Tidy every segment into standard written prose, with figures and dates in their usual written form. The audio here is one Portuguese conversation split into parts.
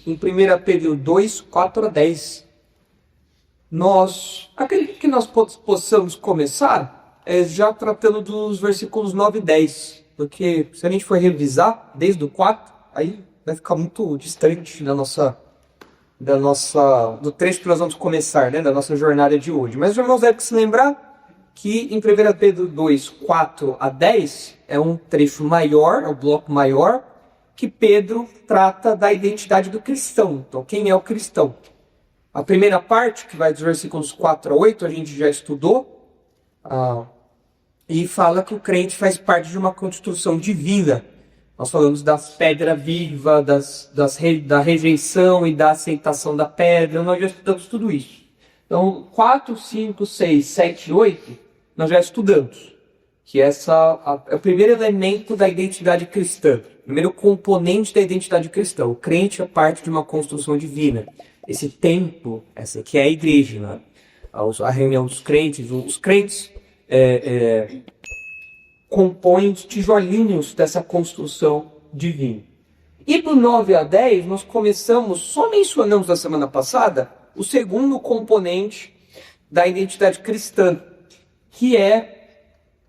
em 1 Pedro 2, 4 a 10. Acredito que nós possamos começar já tratando dos versículos 9 e 10, porque se a gente for revisar desde o 4, aí vai ficar muito distante do trecho que nós vamos começar, né, da nossa jornada de hoje. Mas os irmãos devem se lembrar que em 1 Pedro 2, 4 a 10 é um trecho maior, é um bloco maior, que Pedro trata da identidade do cristão. Então, quem é o cristão? A primeira parte, que vai dos versículos 4 a 8, a gente já estudou, e fala que o crente faz parte de uma construção divina. Nós falamos da pedra viva, da rejeição e da aceitação da pedra, nós já estudamos tudo isso. Então, 4, 5, 6, 7 e 8, nós já estudamos. Que é o primeiro elemento da identidade cristã, o primeiro componente da identidade cristã. O crente é parte de uma construção divina. Esse templo, essa aqui é a igreja, né? A reunião dos crentes, os crentes compõem os tijolinhos dessa construção divina. E do 9 a 10, nós só mencionamos na semana passada, o segundo componente da identidade cristã, que é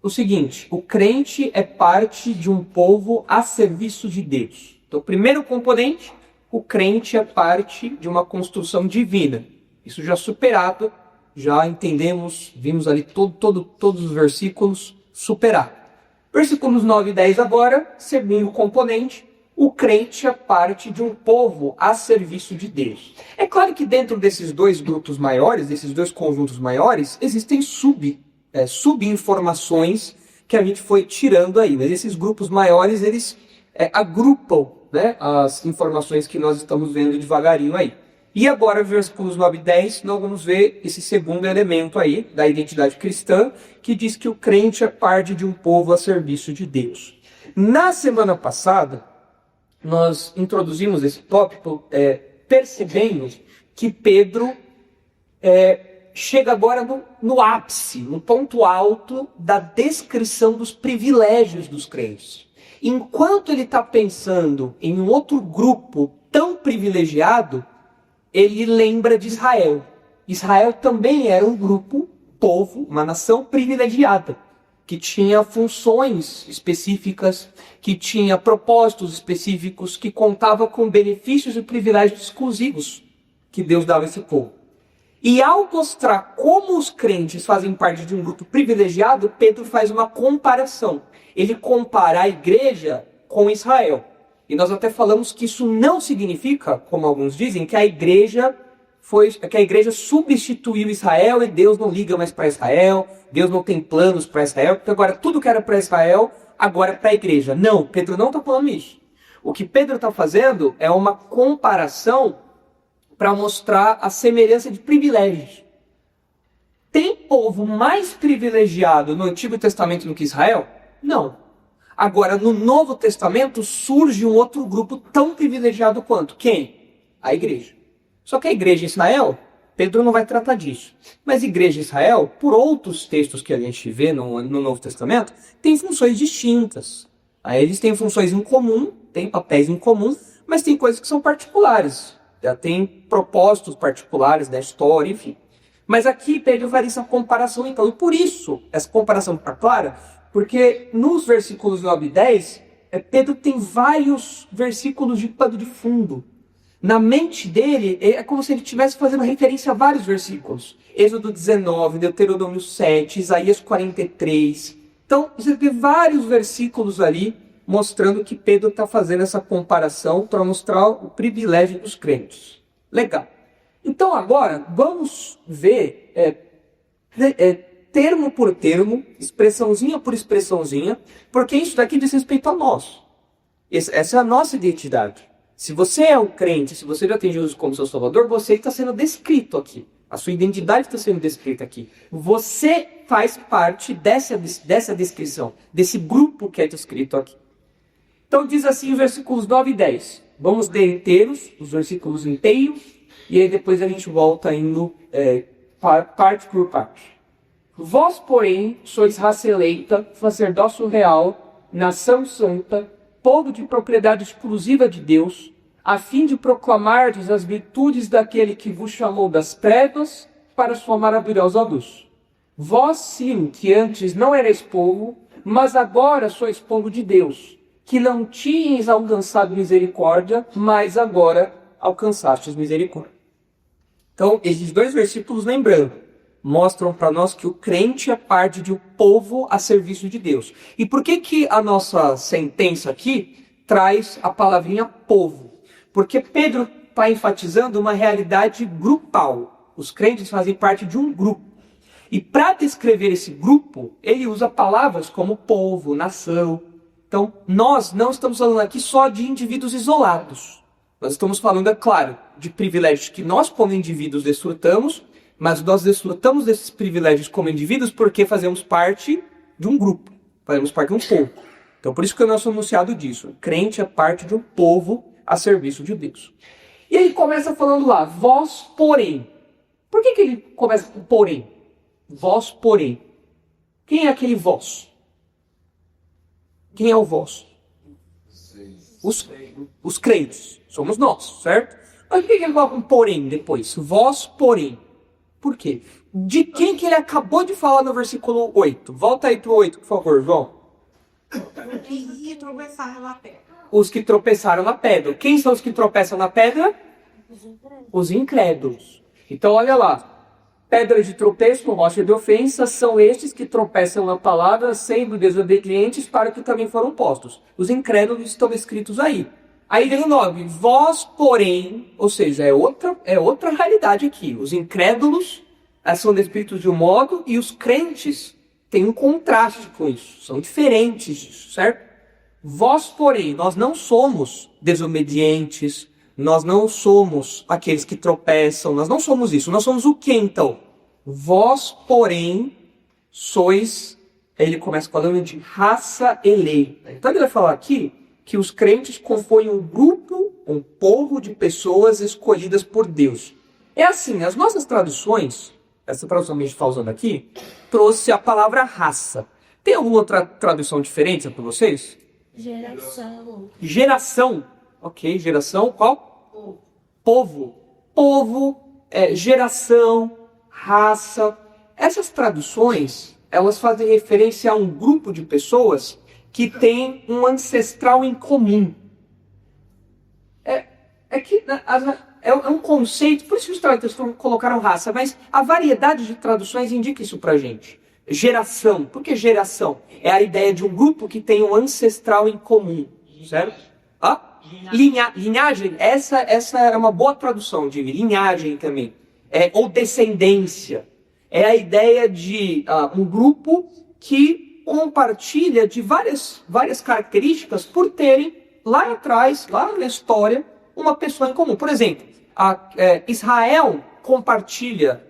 o seguinte: o crente é parte de um povo a serviço de Deus. Então, o primeiro componente, o crente é parte de uma construção divina. Isso já superado, já entendemos, vimos ali todos os versículos superar. Versículos 9 e 10 agora, segundo componente, o crente é parte de um povo a serviço de Deus. É claro que dentro desses dois grupos maiores, desses dois conjuntos maiores, existem subinformações que a gente foi tirando aí. Mas esses grupos maiores, eles agrupam, né, as informações que nós estamos vendo devagarinho aí. E agora, versículos 9 e 10, nós vamos ver esse segundo elemento aí da identidade cristã, que diz que o crente é parte de um povo a serviço de Deus. Na semana passada, nós introduzimos esse tópico percebendo que Pedro chega agora no ápice, no ponto alto da descrição dos privilégios dos crentes. Enquanto ele está pensando em um outro grupo tão privilegiado, ele lembra de Israel. Israel também era um grupo, povo, uma nação privilegiada, que tinha funções específicas, que tinha propósitos específicos, que contava com benefícios e privilégios exclusivos que Deus dava a esse povo. E ao mostrar como os crentes fazem parte de um grupo privilegiado, Pedro faz uma comparação. Ele compara a igreja com Israel. E nós até falamos que isso não significa, como alguns dizem, que a igreja substituiu Israel e Deus não liga mais para Israel, Deus não tem planos para Israel, porque agora tudo que era para Israel, agora é para a igreja. Não, Pedro não está falando isso. O que Pedro está fazendo é uma comparação para mostrar a semelhança de privilégios. Tem povo mais privilegiado no Antigo Testamento do que Israel? Não. Agora, no Novo Testamento, surge um outro grupo tão privilegiado quanto? Quem? A igreja. Só que a igreja em Israel, Pedro não vai tratar disso. Mas a igreja em Israel, por outros textos que a gente vê no Novo Testamento, tem funções distintas. Aí eles têm funções em comum, têm papéis em comum, mas tem coisas que são particulares. Já tem propósitos particulares da história, enfim. Mas aqui Pedro faz essa comparação, então. E por isso, essa comparação está clara, porque nos versículos 9 e 10, Pedro tem vários versículos de pano de fundo. Na mente dele, é como se ele estivesse fazendo referência a vários versículos. Êxodo 19, Deuteronômio 7, Isaías 43. Então, você vê vários versículos ali mostrando que Pedro está fazendo essa comparação para mostrar o privilégio dos crentes. Legal. Então agora, vamos ver termo por termo, expressãozinha por expressãozinha, porque isso daqui diz respeito a nós. Essa é a nossa identidade. Se você é um crente, se você já tem Jesus como seu Salvador, você está sendo descrito aqui. A sua identidade está sendo descrita aqui. Você faz parte dessa descrição, desse grupo que é descrito aqui. Então diz assim os versículos 9 e 10. Vamos ler inteiros, os versículos inteiros, e aí depois a gente volta indo parte por parte. Vós, porém, sois raça eleita, sacerdócio real, nação santa, povo de propriedade exclusiva de Deus, a fim de proclamardes as virtudes daquele que vos chamou das trevas para sua maravilhosa luz. Vós sim, que antes não erais povo, mas agora sois povo de Deus, que não tinhas alcançado misericórdia, mas agora alcançastes misericórdia. Então, esses dois versículos, lembrando, mostram para nós que o crente é parte de um povo a serviço de Deus. E por que a nossa sentença aqui traz a palavrinha povo? Porque Pedro está enfatizando uma realidade grupal. Os crentes fazem parte de um grupo. E para descrever esse grupo, ele usa palavras como povo, nação. Então, nós não estamos falando aqui só de indivíduos isolados. Nós estamos falando, é claro, de privilégios que nós como indivíduos desfrutamos, mas nós desfrutamos desses privilégios como indivíduos porque fazemos parte de um grupo, fazemos parte de um povo. Então, por isso que o nosso enunciado disso. O crente é parte de um povo a serviço de Deus. E ele começa falando lá, vós porém. Por que ele começa com porém? Vós porém. Quem é aquele vós? Quem é o vós? Os crentes. Somos nós, certo? Mas por que ele coloca um porém depois? Vós porém. Por quê? De quem que ele acabou de falar no versículo 8? Volta aí pro 8, por favor, João. Os que tropeçaram na pedra. Quem são os que tropeçam na pedra? Os incrédulos. Então, olha lá. Pedras de tropeço, rocha de ofensa, são estes que tropeçam na palavra, sendo desobedientes para que também foram postos. Os incrédulos estão escritos aí. Aí vem o 9. Vós, porém, ou seja, é outra realidade aqui. Os incrédulos são descritos de um modo e os crentes têm um contraste com isso. São diferentes disso, certo? Vós, porém, nós não somos desobedientes, nós não somos aqueles que tropeçam, nós não somos isso. Nós somos o quê, então? Vós, porém, sois, ele começa falando de raça eleita. Então ele vai falar aqui que os crentes compõem um grupo, um povo de pessoas escolhidas por Deus. É assim, as nossas traduções, essa tradução que a gente está usando aqui, trouxe a palavra raça. Tem alguma outra tradução diferente para vocês? Geração. Geração. Ok, geração, qual? Povo. Povo, geração, raça. Essas traduções, elas fazem referência a um grupo de pessoas que tem um ancestral em comum. É um conceito, por isso que os tradutores colocaram raça, mas a variedade de traduções indica isso pra gente. Geração. Por que geração? É a ideia de um grupo que tem um ancestral em comum, certo? Linhagem, essa é uma boa tradução de linhagem também. Ou descendência. É a ideia de um grupo que compartilha de várias características por terem lá atrás, lá na história, uma pessoa em comum. Por exemplo, Israel compartilha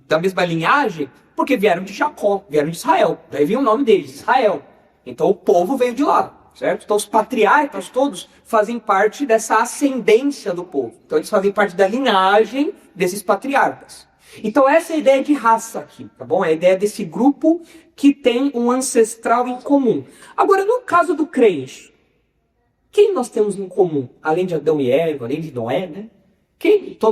da mesma linhagem porque vieram de Jacó, vieram de Israel. Daí vem o nome deles, Israel. Então o povo veio de lá. Certo? Então os patriarcas todos fazem parte dessa ascendência do povo. Então eles fazem parte da linhagem desses patriarcas. Então essa é a ideia de raça aqui, tá bom? É a ideia desse grupo que tem um ancestral em comum. Agora, no caso do crente, quem nós temos em comum? Além de Adão e Eva, além de Noé, né?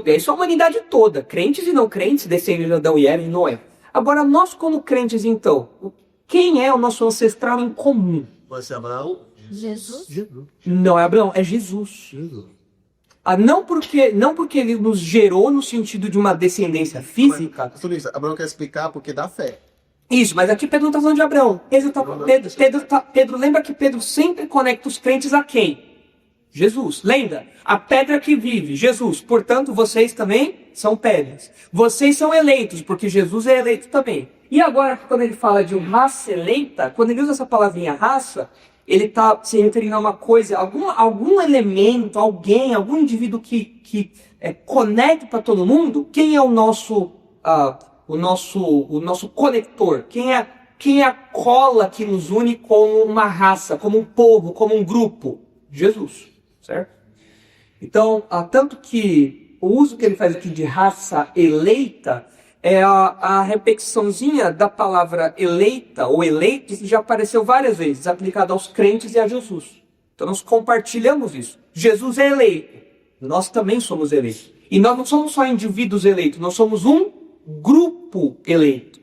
Isso é a humanidade toda. Crentes e não crentes descendem de Adão e Eva e Noé. Agora, nós como crentes, então, quem é o nosso ancestral em comum? Você é Abraão? Jesus. Não é Abraão, é Jesus. Não porque ele nos gerou no sentido de uma descendência física. Abraão quer explicar porque dá fé. Isso, mas aqui Pedro não está falando de Abraão. Pedro, lembra que Pedro sempre conecta os crentes a quem? Jesus. Lembra? A pedra que vive, Jesus. Portanto, vocês também são pedras. Vocês são eleitos, porque Jesus é eleito também. E agora, quando ele fala de uma raça eleita, quando ele usa essa palavrinha raça, ele está se referindo a uma coisa, algum elemento, algum indivíduo que conecta para todo mundo. Quem é o nosso conector? Quem é a cola que nos une como uma raça, como um povo, como um grupo? Jesus, certo? Então, tanto que o uso que ele faz aqui de raça eleita é a repetiçãozinha da palavra eleita ou eleito, que já apareceu várias vezes, aplicada aos crentes e a Jesus. Então nós compartilhamos isso. Jesus é eleito. Nós também somos eleitos. E nós não somos só indivíduos eleitos, nós somos um grupo eleito.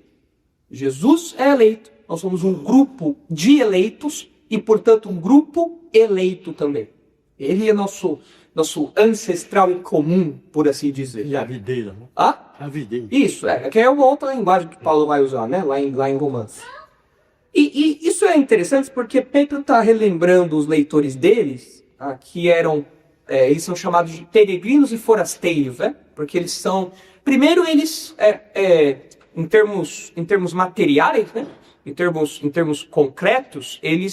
Jesus é eleito, nós somos um grupo de eleitos e, portanto, um grupo eleito também. Ele é nosso ancestral em comum, por assim dizer. E a videira, né? Ah? A videira. Isso, que é uma outra linguagem que Paulo vai usar, né? Lá em Romanos. E isso é interessante porque Pedro está relembrando os leitores deles, que eles são chamados de peregrinos e forasteiros, né? Porque eles são... Primeiro, eles, em termos materiais, né? Em termos concretos, eles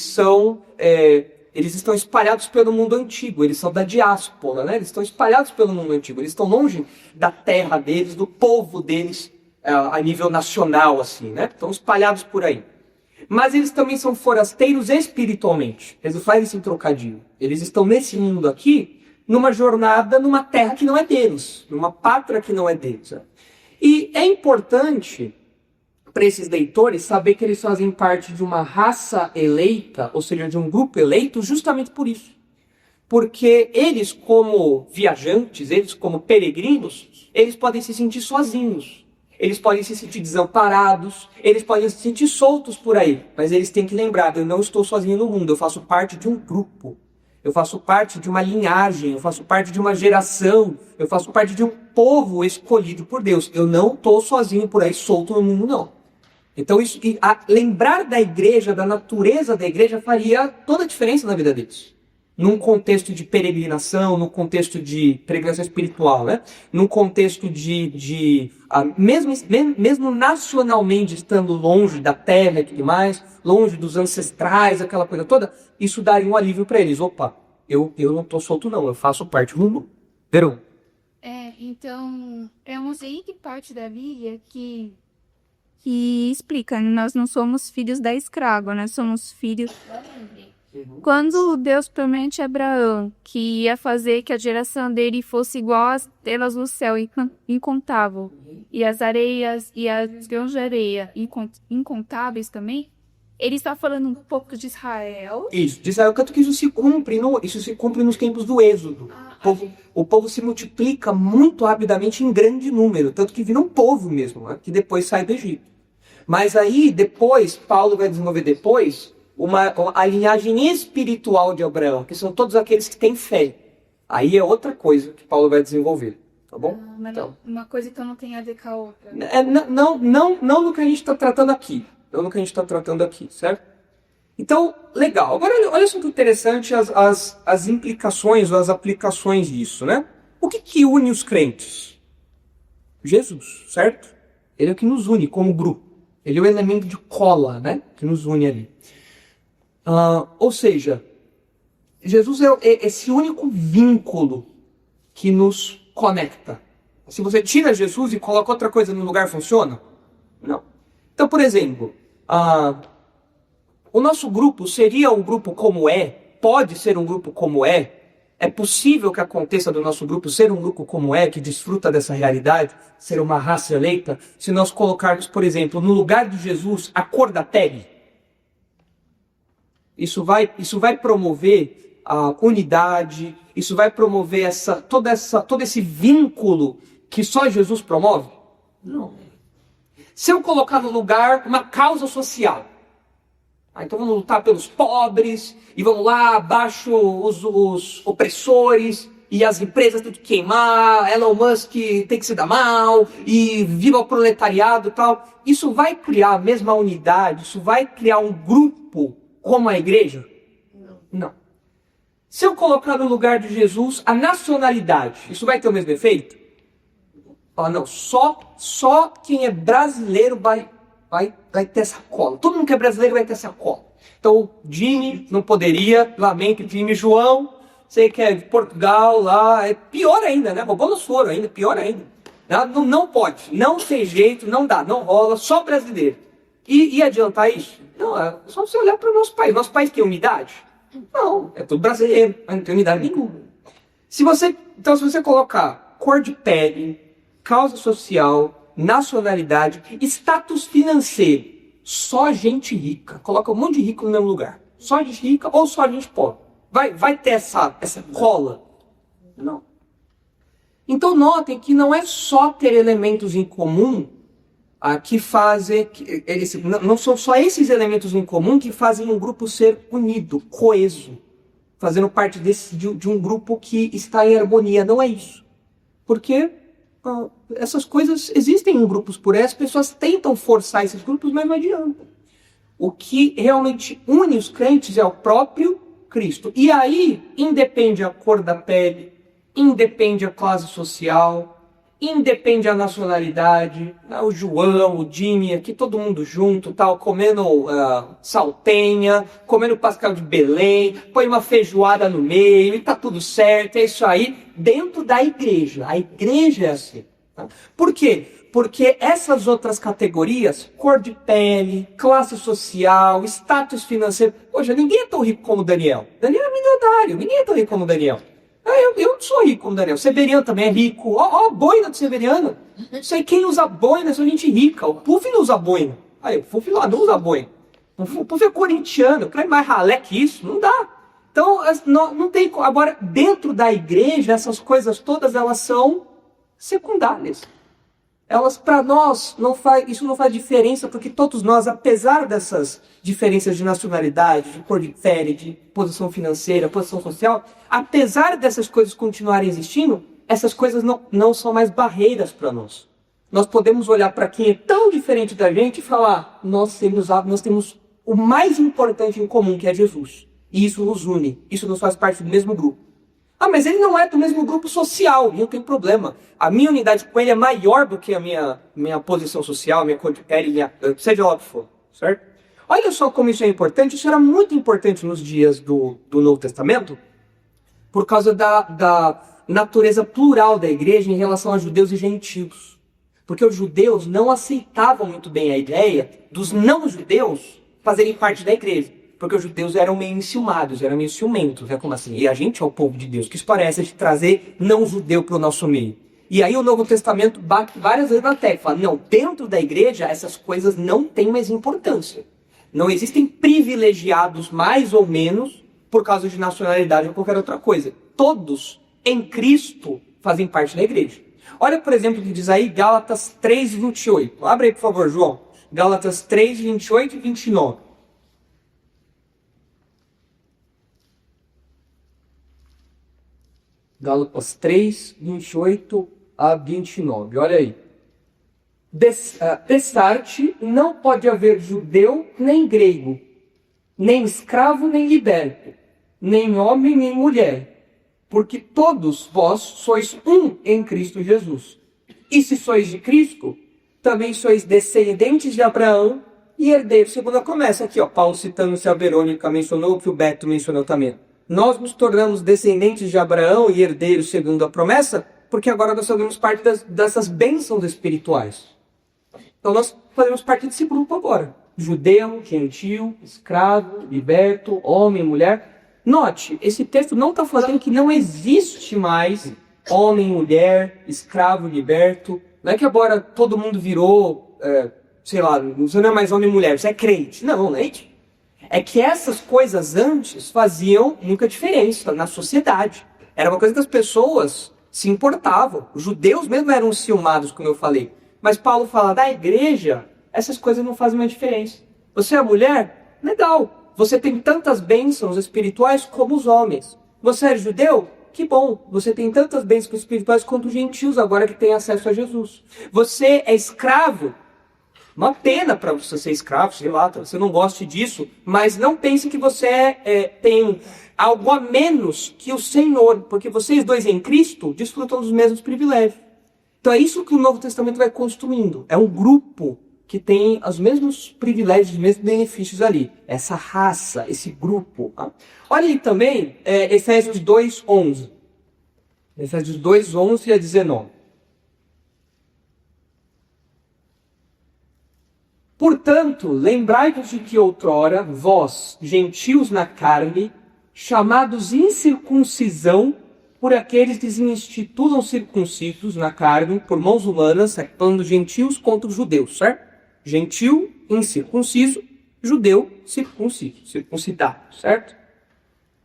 estão espalhados pelo mundo antigo, eles são da diáspora, né? Eles estão espalhados pelo mundo antigo, eles estão longe da terra deles, do povo deles, a nível nacional, assim, né? Estão espalhados por aí. Mas eles também são forasteiros espiritualmente. Eles não fazem isso em trocadilho. Eles estão nesse mundo aqui, numa jornada, numa terra que não é deles, numa pátria que não é deles. Né? E é importante para esses leitores saber que eles fazem parte de uma raça eleita, ou seja, de um grupo eleito, justamente por isso. Porque eles, como viajantes, eles como peregrinos, eles podem se sentir sozinhos. Eles podem se sentir desamparados, eles podem se sentir soltos por aí. Mas eles têm que lembrar, eu não estou sozinho no mundo, eu faço parte de um grupo. Eu faço parte de uma linhagem, eu faço parte de uma geração, eu faço parte de um povo escolhido por Deus. Eu não estou sozinho por aí, solto no mundo, não. Então, lembrar da igreja, da natureza da igreja, faria toda a diferença na vida deles. Num contexto de peregrinação, num contexto de peregrinação espiritual, né? Num contexto mesmo nacionalmente estando longe da terra e tudo mais, longe dos ancestrais, aquela coisa toda, isso daria um alívio para eles. Opa, eu não estou solto não, eu faço parte do mundo. Verão. Então, eu não sei que parte da Bíblia que explica, nós não somos filhos da escrava, nós somos filhos... Quando Deus promete a Abraão que ia fazer que a geração dele fosse igual às estrelas do céu, incontável, e as areias e as grãos de areia incontáveis também, ele está falando um pouco de Israel. Isso, de Israel, tanto que isso se cumpre nos tempos do Êxodo. O povo se multiplica muito rapidamente em grande número, tanto que vira um povo mesmo, né, que depois sai do Egito. Mas aí, depois, Paulo vai desenvolver depois... a linhagem espiritual de Abraão, que são todos aqueles que têm fé. Aí é outra coisa que Paulo vai desenvolver, tá bom? Mas então, uma coisa então não tem a ver com a outra. Não no que a gente está tratando aqui. Não no que a gente está tratando aqui, certo? Então, legal. Agora, olha só que interessante as implicações ou as aplicações disso, né? O que une os crentes? Jesus, certo? Ele é o que nos une como grupo. Ele é o elemento de cola, né? Que nos une ali. Ou seja, Jesus é esse único vínculo que nos conecta. Se você tira Jesus e coloca outra coisa no lugar, funciona? Não. Então, por exemplo, o nosso grupo seria um grupo como pode ser um grupo como é possível que aconteça do nosso grupo ser um grupo como que desfruta dessa realidade, ser uma raça eleita, se nós colocarmos, por exemplo, no lugar de Jesus, a cor da pele. Isso vai promover a unidade, isso vai promover todo esse vínculo que só Jesus promove? Não. Se eu colocar no lugar uma causa social, então vamos lutar pelos pobres, e vamos lá, abaixo os opressores, e as empresas têm que queimar, Elon Musk tem que se dar mal, e viva o proletariado e tal. Isso vai criar a mesma unidade, isso vai criar um grupo como a igreja? Não. Se eu colocar no lugar de Jesus a nacionalidade, isso vai ter o mesmo efeito? Não, só quem é brasileiro vai ter essa cola. Todo mundo que é brasileiro vai ter essa cola. Então o Jimmy não poderia, lamento Jimmy, João, sei que é de Portugal lá, é pior ainda, né? Roubou nos foros ainda, pior ainda. Não pode, não tem jeito, não dá, não rola, só brasileiro. E adiantar isso? Não, é só você olhar para o nosso país. Nosso país tem unidade? Não, é tudo brasileiro, mas não tem unidade nenhuma. Se você colocar cor de pele, causa social, nacionalidade, status financeiro, só gente rica, coloca um monte de rico no mesmo lugar. Só gente rica ou só gente pobre. Vai ter essa cola? Não. Então notem que não é só ter elementos em comum que fazem... Não são só esses elementos em comum que fazem um grupo ser unido, coeso, fazendo parte de um grupo que está em harmonia. Não é isso. Porque essas coisas existem em grupos por aí, as pessoas tentam forçar esses grupos, mas não adianta. O que realmente une os crentes é o próprio Cristo. E aí, independe a cor da pele, independe a classe social, independe a nacionalidade, o João, o Jimmy, aqui todo mundo junto, tal, comendo saltenha, comendo pastel de Belém, põe uma feijoada no meio e tá tudo certo, é isso aí, dentro da igreja. A igreja é assim. Tá? Por quê? Porque essas outras categorias, cor de pele, classe social, status financeiro... Poxa, ninguém é tão rico como Daniel. Daniel é milionário, ninguém é tão rico como Daniel. Eu não sou rico como Daniel. Severiano também é rico. Ó, boina do Severiano. Não sei quem usa boina, é só gente rica. O Puff não usa boina. Aí, o Puff lá não usa boina. O Puff é corintiano, é mais ralé que isso. Não dá. Então, não tem... Agora, dentro da igreja, essas coisas todas, elas são secundárias. Elas, para nós, isso não faz diferença, porque todos nós, apesar dessas diferenças de nacionalidade, de cor de pele, de posição financeira, posição social, apesar dessas coisas continuarem existindo, essas coisas não são mais barreiras para nós. Nós podemos olhar para quem é tão diferente da gente e falar, nós temos o mais importante em comum, que é Jesus. E isso nos une, isso nos faz parte do mesmo grupo. Mas ele não é do mesmo grupo social, não tem problema. A minha unidade com ele é maior do que a minha posição social, minha cor de pele, seja lá o que for, certo? Olha só como isso é importante. Isso era muito importante nos dias do Novo Testamento, por causa da natureza plural da igreja em relação a judeus e gentios. Porque os judeus não aceitavam muito bem a ideia dos não-judeus fazerem parte da igreja. Porque os judeus eram meio enciumados, eram meio ciumentos. É como assim? E a gente é o povo de Deus. Que isso parece de trazer não-judeu para o nosso meio. E aí o Novo Testamento bate várias vezes na tecla. Fala, não, dentro da igreja essas coisas não têm mais importância. Não existem privilegiados mais ou menos por causa de nacionalidade ou qualquer outra coisa. Todos em Cristo fazem parte da igreja. Olha, por exemplo, o que diz aí Gálatas 3:28. Abre aí, por favor, João. Gálatas 3:28 e 29. Gálatas 3, 28 a 29. Olha aí. Destarte, não pode haver judeu nem grego, nem escravo nem liberto, nem homem nem mulher, porque todos vós sois um em Cristo Jesus. E se sois de Cristo, também sois descendentes de Abraão e herdeiros segundo a promessa. Aqui, ó, Paulo citando se a Verônica mencionou, que o Beto mencionou também. Nós nos tornamos descendentes de Abraão e herdeiros segundo a promessa, porque agora nós fazemos parte dessas bênçãos espirituais. Então nós fazemos parte desse grupo agora. Judeu, gentil, escravo, liberto, homem, mulher. Note, esse texto não está falando que não existe mais homem, mulher, escravo, liberto. Não é que agora todo mundo virou, sei lá, você não é mais homem e mulher, você é crente. Não, não é isso. É que essas coisas antes faziam muita diferença na sociedade. Era uma coisa que as pessoas se importavam. Os judeus mesmo eram ciumados, como eu falei. Mas Paulo fala, da igreja, essas coisas não fazem mais diferença. Você é mulher? Legal. Você tem tantas bênçãos espirituais como os homens. Você é judeu? Que bom. Você tem tantas bênçãos espirituais quanto os gentios agora que têm acesso a Jesus. Você é escravo? Uma pena para você ser escravo, sei lá, você não goste disso, mas não pense que você tem algo a menos que o Senhor, porque vocês dois em Cristo desfrutam dos mesmos privilégios. Então é isso que o Novo Testamento vai construindo. É um grupo que tem os mesmos privilégios, os mesmos benefícios ali. Essa raça, esse grupo. Tá? Olha aí também Efésios 2:11. Efésios 2:11 a 19. Portanto, lembrai-vos de que outrora, vós, gentios na carne, chamados incircuncisão por aqueles que se institulam circuncisos na carne por mãos humanas, falando gentios contra os judeus, certo? Gentil, incircunciso, judeu, circunciso, circuncidado, certo?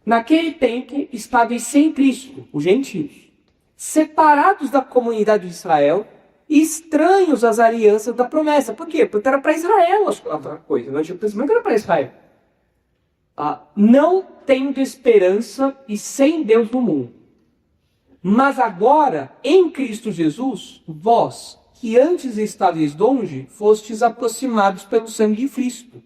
naquele tempo estavam sem Cristo, os gentios, separados da comunidade de Israel e estranhos às alianças da promessa. Por quê? Porque era para Israel a coisa, no Antigo Testamento era para Israel. Não tendo esperança e sem Deus no mundo. Mas agora, em Cristo Jesus, vós, que antes estáveis longe, fostes aproximados pelo sangue de Cristo.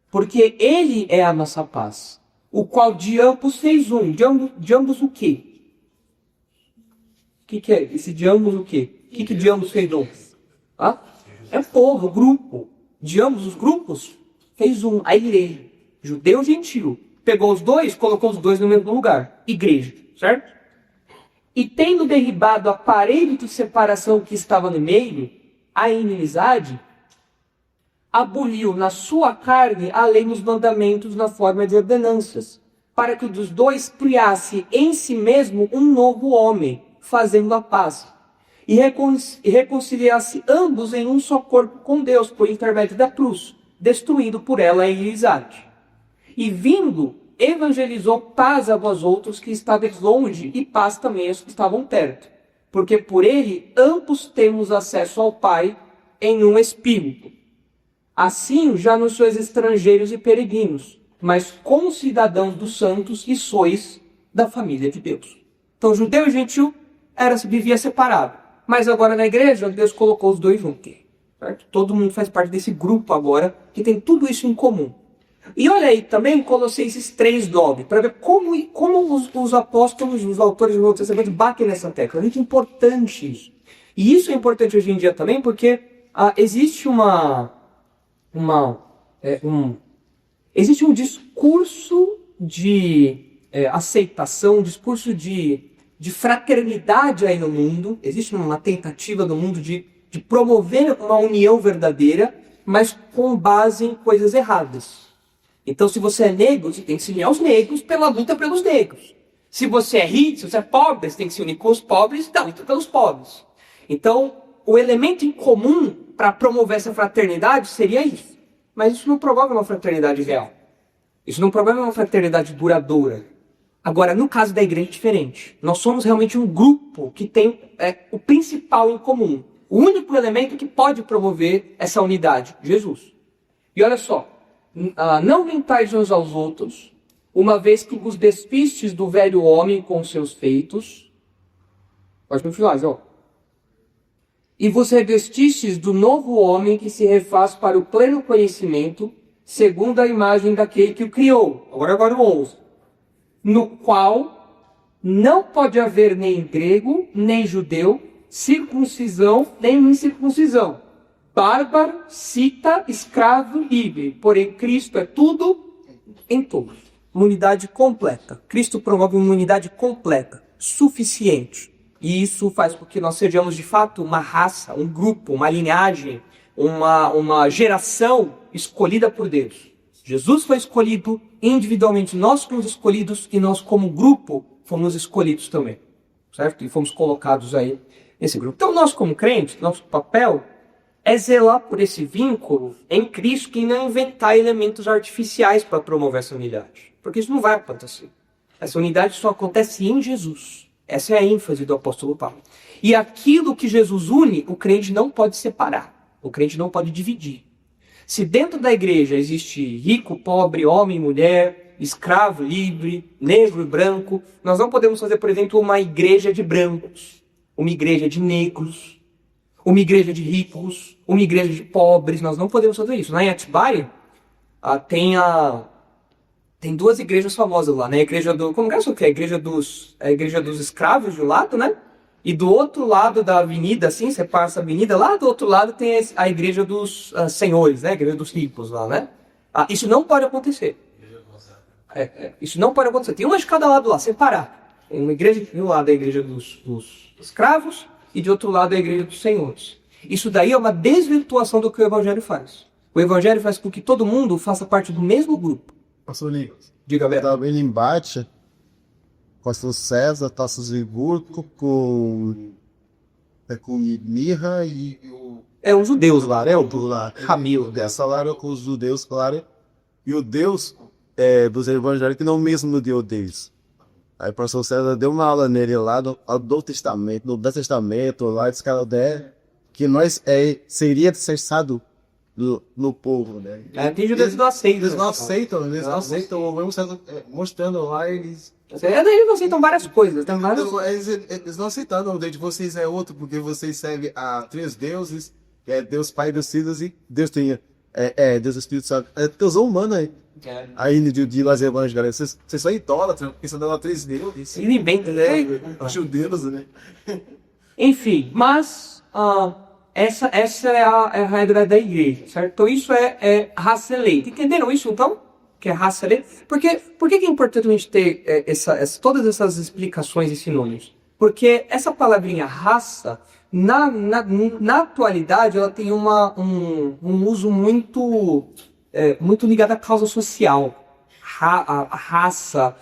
Porque Ele é a nossa paz, o qual de ambos fez um. De ambos o quê? O que é? Esse de ambos o quê? O que de ambos fez um? É povo, grupo. De ambos os grupos, fez um, a igreja. Judeu e gentil. Pegou os dois, colocou os dois no mesmo lugar. Igreja, certo? E tendo derribado o aparelho de separação que estava no meio, a inimizade, aboliu na sua carne a lei nos mandamentos na forma de ordenanças, para que dos dois criasse em si mesmo um novo homem, fazendo a paz, e reconciliasse ambos em um só corpo com Deus, por intermédio da cruz, destruindo por ela a inimizade. E vindo, evangelizou paz a vós outros que estáveis longe, e paz também aos que estavam perto. Porque por ele ambos temos acesso ao Pai em um Espírito. Assim já não sois estrangeiros e peregrinos, mas concidadãos dos santos e sois da família de Deus. Então judeu e gentil vivia separado. Mas agora na igreja Deus colocou os dois juntos. Certo? Todo mundo faz parte desse grupo agora que tem tudo isso em comum. E olha aí também Colossenses 3:9, para ver como os apóstolos, os autores do Novo Testamento batem nessa tecla. É muito importante isso. E isso é importante hoje em dia também porque existe existe um discurso de aceitação, um discurso de fraternidade aí no mundo. Existe uma tentativa no mundo de promover uma união verdadeira, mas com base em coisas erradas. Então, se você é negro, você tem que se unir aos negros pela luta pelos negros. Se você é rico, se você é pobre, você tem que se unir com os pobres da luta pelos pobres. Então, o elemento em comum para promover essa fraternidade seria isso. Mas isso não promove uma fraternidade real. Isso não promove uma fraternidade duradoura. Agora, no caso da igreja é diferente. Nós somos realmente um grupo que tem o principal em comum. O único elemento que pode promover essa unidade, Jesus. E olha só. Não mentais uns aos outros, uma vez que vos despistes do velho homem com seus feitos. Pode continuar, João. E vos revestistes do novo homem que se refaz para o pleno conhecimento, segundo a imagem daquele que o criou. Agora o 11. No qual não pode haver nem grego, nem judeu, circuncisão, nem incircuncisão. Bárbaro, cita, escravo, livre. Porém, Cristo é tudo em todos. Uma unidade completa. Cristo promove uma unidade completa, suficiente. E isso faz com que nós sejamos, de fato, uma raça, um grupo, uma linhagem, uma geração escolhida por Deus. Jesus foi escolhido individualmente, nós fomos escolhidos e nós, como grupo, fomos escolhidos também. Certo? E fomos colocados aí nesse grupo. Então, nós, como crentes, nosso papel é zelar por esse vínculo em Cristo e não inventar elementos artificiais para promover essa unidade. Porque isso não vai acontecer. Essa unidade só acontece em Jesus. Essa é a ênfase do apóstolo Paulo. E aquilo que Jesus une, o crente não pode separar. O crente não pode dividir. Se dentro da igreja existe rico, pobre, homem, mulher, escravo, livre, negro e branco, nós não podemos fazer, por exemplo, uma igreja de brancos, uma igreja de negros, uma igreja de ricos, uma igreja de pobres. Nós não podemos fazer isso. Lá em Atibaia, tem duas igrejas famosas lá, né? A igreja do... Como é isso aqui? A igreja dos escravos de um lado, né? E do outro lado da avenida, assim, você passa a avenida, lá do outro lado tem a igreja dos senhores, né? A igreja dos ricos lá, né? Isso não pode acontecer. Isso não pode acontecer. Tem uma de cada lado lá, separar. Tem uma igreja de um lado, a igreja dos escravos, e de outro lado a igreja dos senhores. Isso daí é uma desvirtuação do que o evangelho faz. O evangelho faz com que todo mundo faça parte do mesmo grupo. Pastor Nicolas, Diga, velho. estava em embate pastor César, Taços de Burco, com mirra e o... Os judeus lá, né? lá. Ramil. Essa lá era com os judeus, claro. E o Deus dos evangélicos não mesmo no Deus deles. Aí o pastor César deu uma aula nele lá do Testamento, do Velho Testamento, lá dos caras que nós seria cessado no povo, né? Tem judeus que não aceitam. Eles não aceitam, o mesmo César mostrando lá, eles Eles não aceitam várias coisas, tem várias... Então, eles não aceitaram, o Deus de vocês é outro, porque vocês servem a 3 deuses, que é Deus Pai, Deus Filhos e Deus tem, Deus Espírito Santo. Deus humano aí. Aí no de Las Evangelhas, galera, vocês são idólatras, pensando em 3 deuses. Ele inventa, né? Judeus, né? Enfim, mas essa é a regra da igreja, certo? Então isso é raça eleita. Entenderam isso então? Que é raça eleita? Por que é importante a gente ter todas essas explicações e sinônimos? Porque essa palavrinha raça, na atualidade, ela tem um uso muito ligado à causa social. A raça,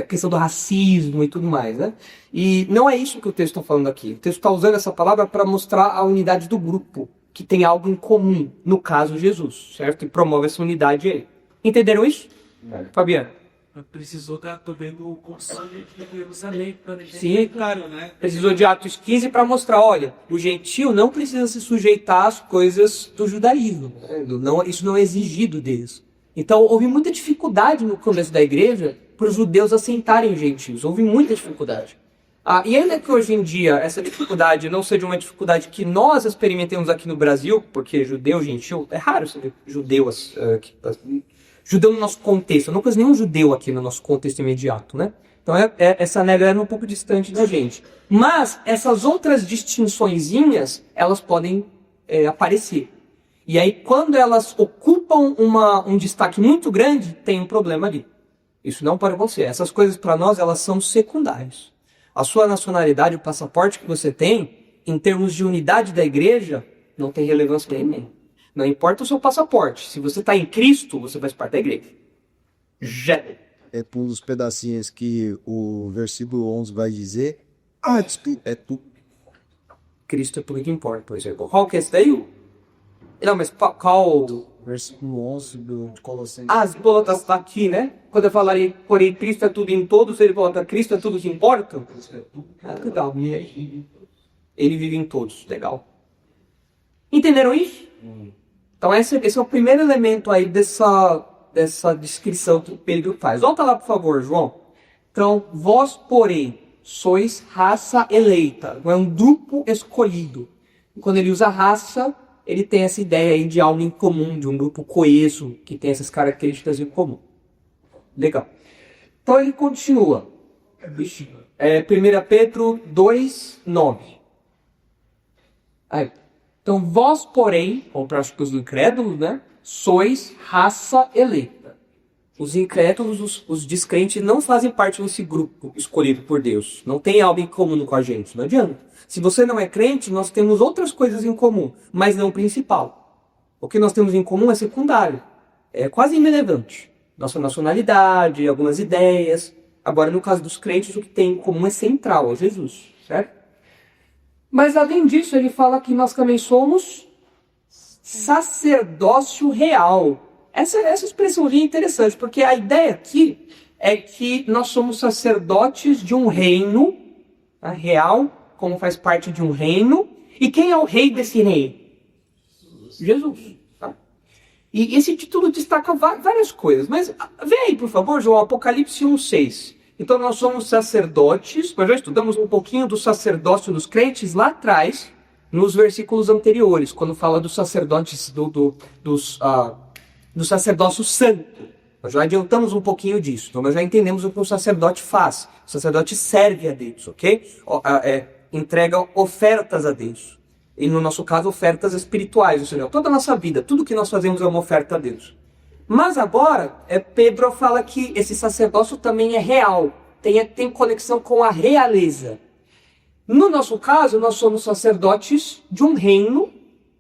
questão do racismo e tudo mais, né? E não é isso que o texto está falando aqui. O texto está usando essa palavra para mostrar a unidade do grupo, que tem algo em comum, no caso Jesus, certo? E promove essa unidade aí. Entenderam isso? Fabiano? Precisou estar vendo o conselho de Jerusalém para deixar Sim, claro, né? Precisou de Atos 15 para mostrar, olha, o gentio não precisa se sujeitar às coisas do judaísmo. Isso não é exigido deles. Então houve muita dificuldade no começo da igreja para os judeus aceitarem os gentios. Houve muita dificuldade. E ainda que hoje em dia essa dificuldade não seja uma dificuldade que nós experimentemos aqui no Brasil, porque judeu, gentil, é raro saber judeu no nosso contexto. Eu não conheço nenhum judeu aqui no nosso contexto imediato, né? Então essa regra era um pouco distante da gente. Mas essas outras distinçõezinhas, elas podem aparecer. E aí quando elas ocupam um destaque muito grande, tem um problema ali. Isso não pode acontecer. Essas coisas para nós, elas são secundárias. A sua nacionalidade, o passaporte que você tem, em termos de unidade da igreja, não tem relevância nenhuma. Não importa o seu passaporte. Se você está em Cristo, você faz parte da igreja. Já. É por uns pedacinhos que o versículo 11 vai dizer, é tu. Cristo é tudo que importa, por exemplo. Qual que é esse daí? Não, mas qual... Versículo 11 do Colossenses. As botas está aqui, né? Quando eu falarei, porém, Cristo é tudo em todos, ele volta, Cristo é tudo que importa. Legal. Ele vive em todos, legal. Entenderam isso? Então esse é o primeiro elemento aí dessa descrição que o Pedro faz. Volta lá, por favor, João. Então, vós, porém, sois raça eleita, não é um grupo escolhido. Quando ele usa raça, ele tem essa ideia aí de algo em comum, de um grupo coeso, que tem essas características em comum. Legal. Então ele continua. 1 Pedro 2, 9. Aí. Então vós, porém, para os incrédulos, né, sois raça eleita. Os incrédulos, os descrentes, não fazem parte desse grupo escolhido por Deus. Não tem algo em comum com a gente, não adianta. Se você não é crente, nós temos outras coisas em comum, mas não o principal. O que nós temos em comum é secundário. É quase irrelevante. Nossa nacionalidade, algumas ideias. Agora, no caso dos crentes, o que tem em comum é central, é Jesus, certo? Mas, além disso, ele fala que nós também somos sacerdócio real. Essa expressão é interessante, porque a ideia aqui é que nós somos sacerdotes de um reino, tá? Real, como faz parte de um reino. E quem é o rei desse reino? Jesus. Tá? E esse título destaca várias coisas. Mas vê aí, por favor, João, Apocalipse 1:6. Então nós somos sacerdotes, nós já estudamos um pouquinho do sacerdócio dos crentes lá atrás, nos versículos anteriores, quando fala dos sacerdotes, do sacerdócio santo. Nós já adiantamos um pouquinho disso, então nós já entendemos o que o sacerdote faz. O sacerdote serve a Deus, ok? Entrega ofertas a Deus. E no nosso caso, ofertas espirituais, ou seja, toda a nossa vida, tudo que nós fazemos é uma oferta a Deus. Mas agora, Pedro fala que esse sacerdócio também é real, tem conexão com a realeza. No nosso caso, nós somos sacerdotes de um reino,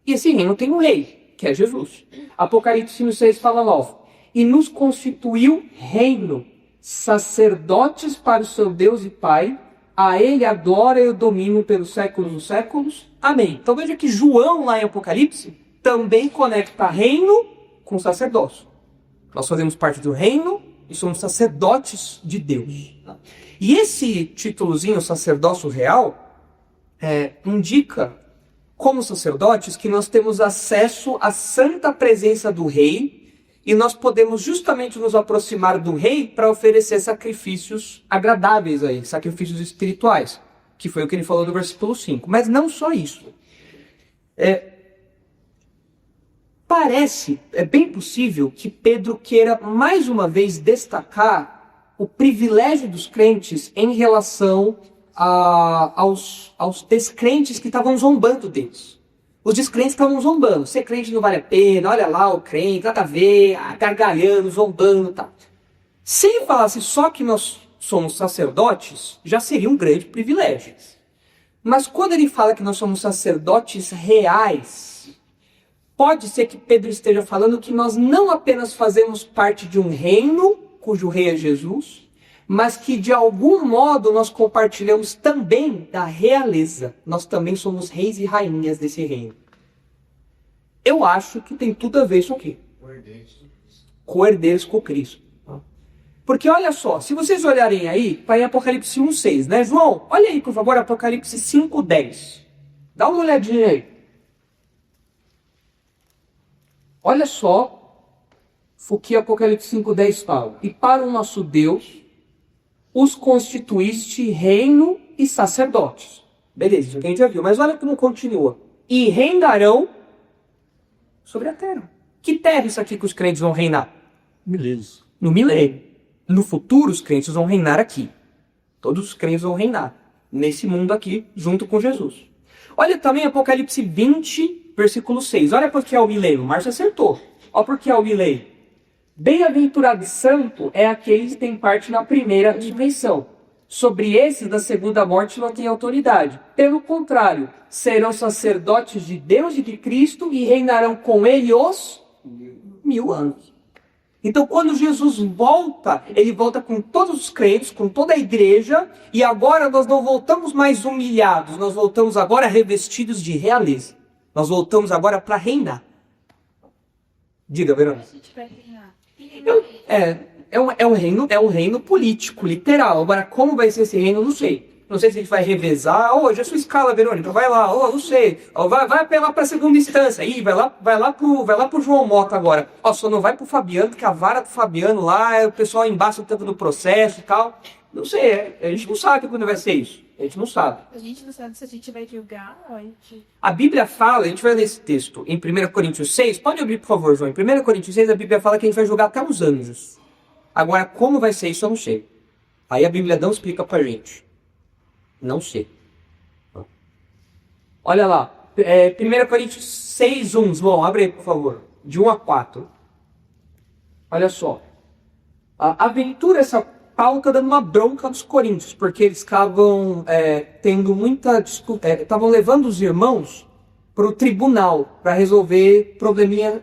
e esse reino tem um rei, que é Jesus. Apocalipse 6 fala logo, e nos constituiu reino, sacerdotes para o seu Deus e Pai, a ele a glória e o domínio pelos séculos dos séculos. Amém. Então veja que João, lá em Apocalipse, também conecta reino com sacerdócio. Nós fazemos parte do reino e somos sacerdotes de Deus. E esse títulozinho, sacerdócio real, indica, como sacerdotes, que nós temos acesso à santa presença do rei e nós podemos justamente nos aproximar do rei para oferecer sacrifícios agradáveis a ele, sacrifícios espirituais, que foi o que ele falou no versículo 5. Mas não só isso. É bem possível que Pedro queira mais uma vez destacar o privilégio dos crentes em relação aos descrentes que estavam zombando deles. Os descrentes estavam zombando. Ser crente não vale a pena, olha lá o crente, nada a ver, gargalhando, zombando e tal. Se ele falasse só que nós somos sacerdotes, já seria um grande privilégio. Mas quando ele fala que nós somos sacerdotes reais, pode ser que Pedro esteja falando que nós não apenas fazemos parte de um reino, cujo rei é Jesus, mas que de algum modo nós compartilhamos também da realeza. Nós também somos reis e rainhas desse reino. Eu acho que tem tudo a ver isso aqui. Co-herdeiros com Cristo. Porque olha só, se vocês olharem aí, para em Apocalipse 1:6, né? João, olha aí por favor, Apocalipse 5:10. Dá uma olhadinha aí. Olha só o que Apocalipse 5:10 fala. E para o nosso Deus, os constituíste reino e sacerdotes. Beleza, isso aqui a gente já viu. Mas olha como continua. E reinarão sobre a terra. Que terra isso aqui que os crentes vão reinar? Beleza. No milênio. No futuro, os crentes vão reinar aqui. Todos os crentes vão reinar nesse mundo aqui, junto com Jesus. Olha também Apocalipse 20, versículo 6. Olha porque é o milênio. O Márcio acertou. Olha porque é o milênio. Bem-aventurado e santo é aquele que tem parte na primeira ressurreição. Sobre esses da segunda morte não tem autoridade. Pelo contrário, serão sacerdotes de Deus e de Cristo e reinarão com ele os 1000 anos. Então, quando Jesus volta, ele volta com todos os crentes, com toda a igreja, e agora nós não voltamos mais humilhados, nós voltamos agora revestidos de realeza. Nós voltamos agora para reinar. Diga, Verônica. A gente vai reinar. É um reino político, literal. Agora, como vai ser esse reino, eu não sei. Não sei se a gente vai revezar. Hoje a sua escala, Verônica, vai lá. Não sei. Vai apelar para a segunda instância. Ih, vai lá pro João Mota agora. Só não vai pro Fabiano, porque a vara do Fabiano lá, o pessoal embaça o tempo do processo e tal. Não sei, a gente não sabe quando vai ser isso. A gente não sabe. A gente não sabe se a gente vai julgar ou a gente... A Bíblia fala, a gente vai ler esse texto em 1 Coríntios 6. Pode abrir, por favor, João. Em 1 Coríntios 6, a Bíblia fala que a gente vai julgar até os anjos. Agora, como vai ser isso, eu não sei. Aí a Bíblia não explica pra gente. Não sei. Olha lá. 1 Coríntios 6, 1. João, abre aí, por favor. De 1 a 4. Olha só. A aventura, essa Paulo está dando uma bronca dos coríntios, porque eles estavam tendo muita disputa. Estavam levando os irmãos para o tribunal para resolver probleminha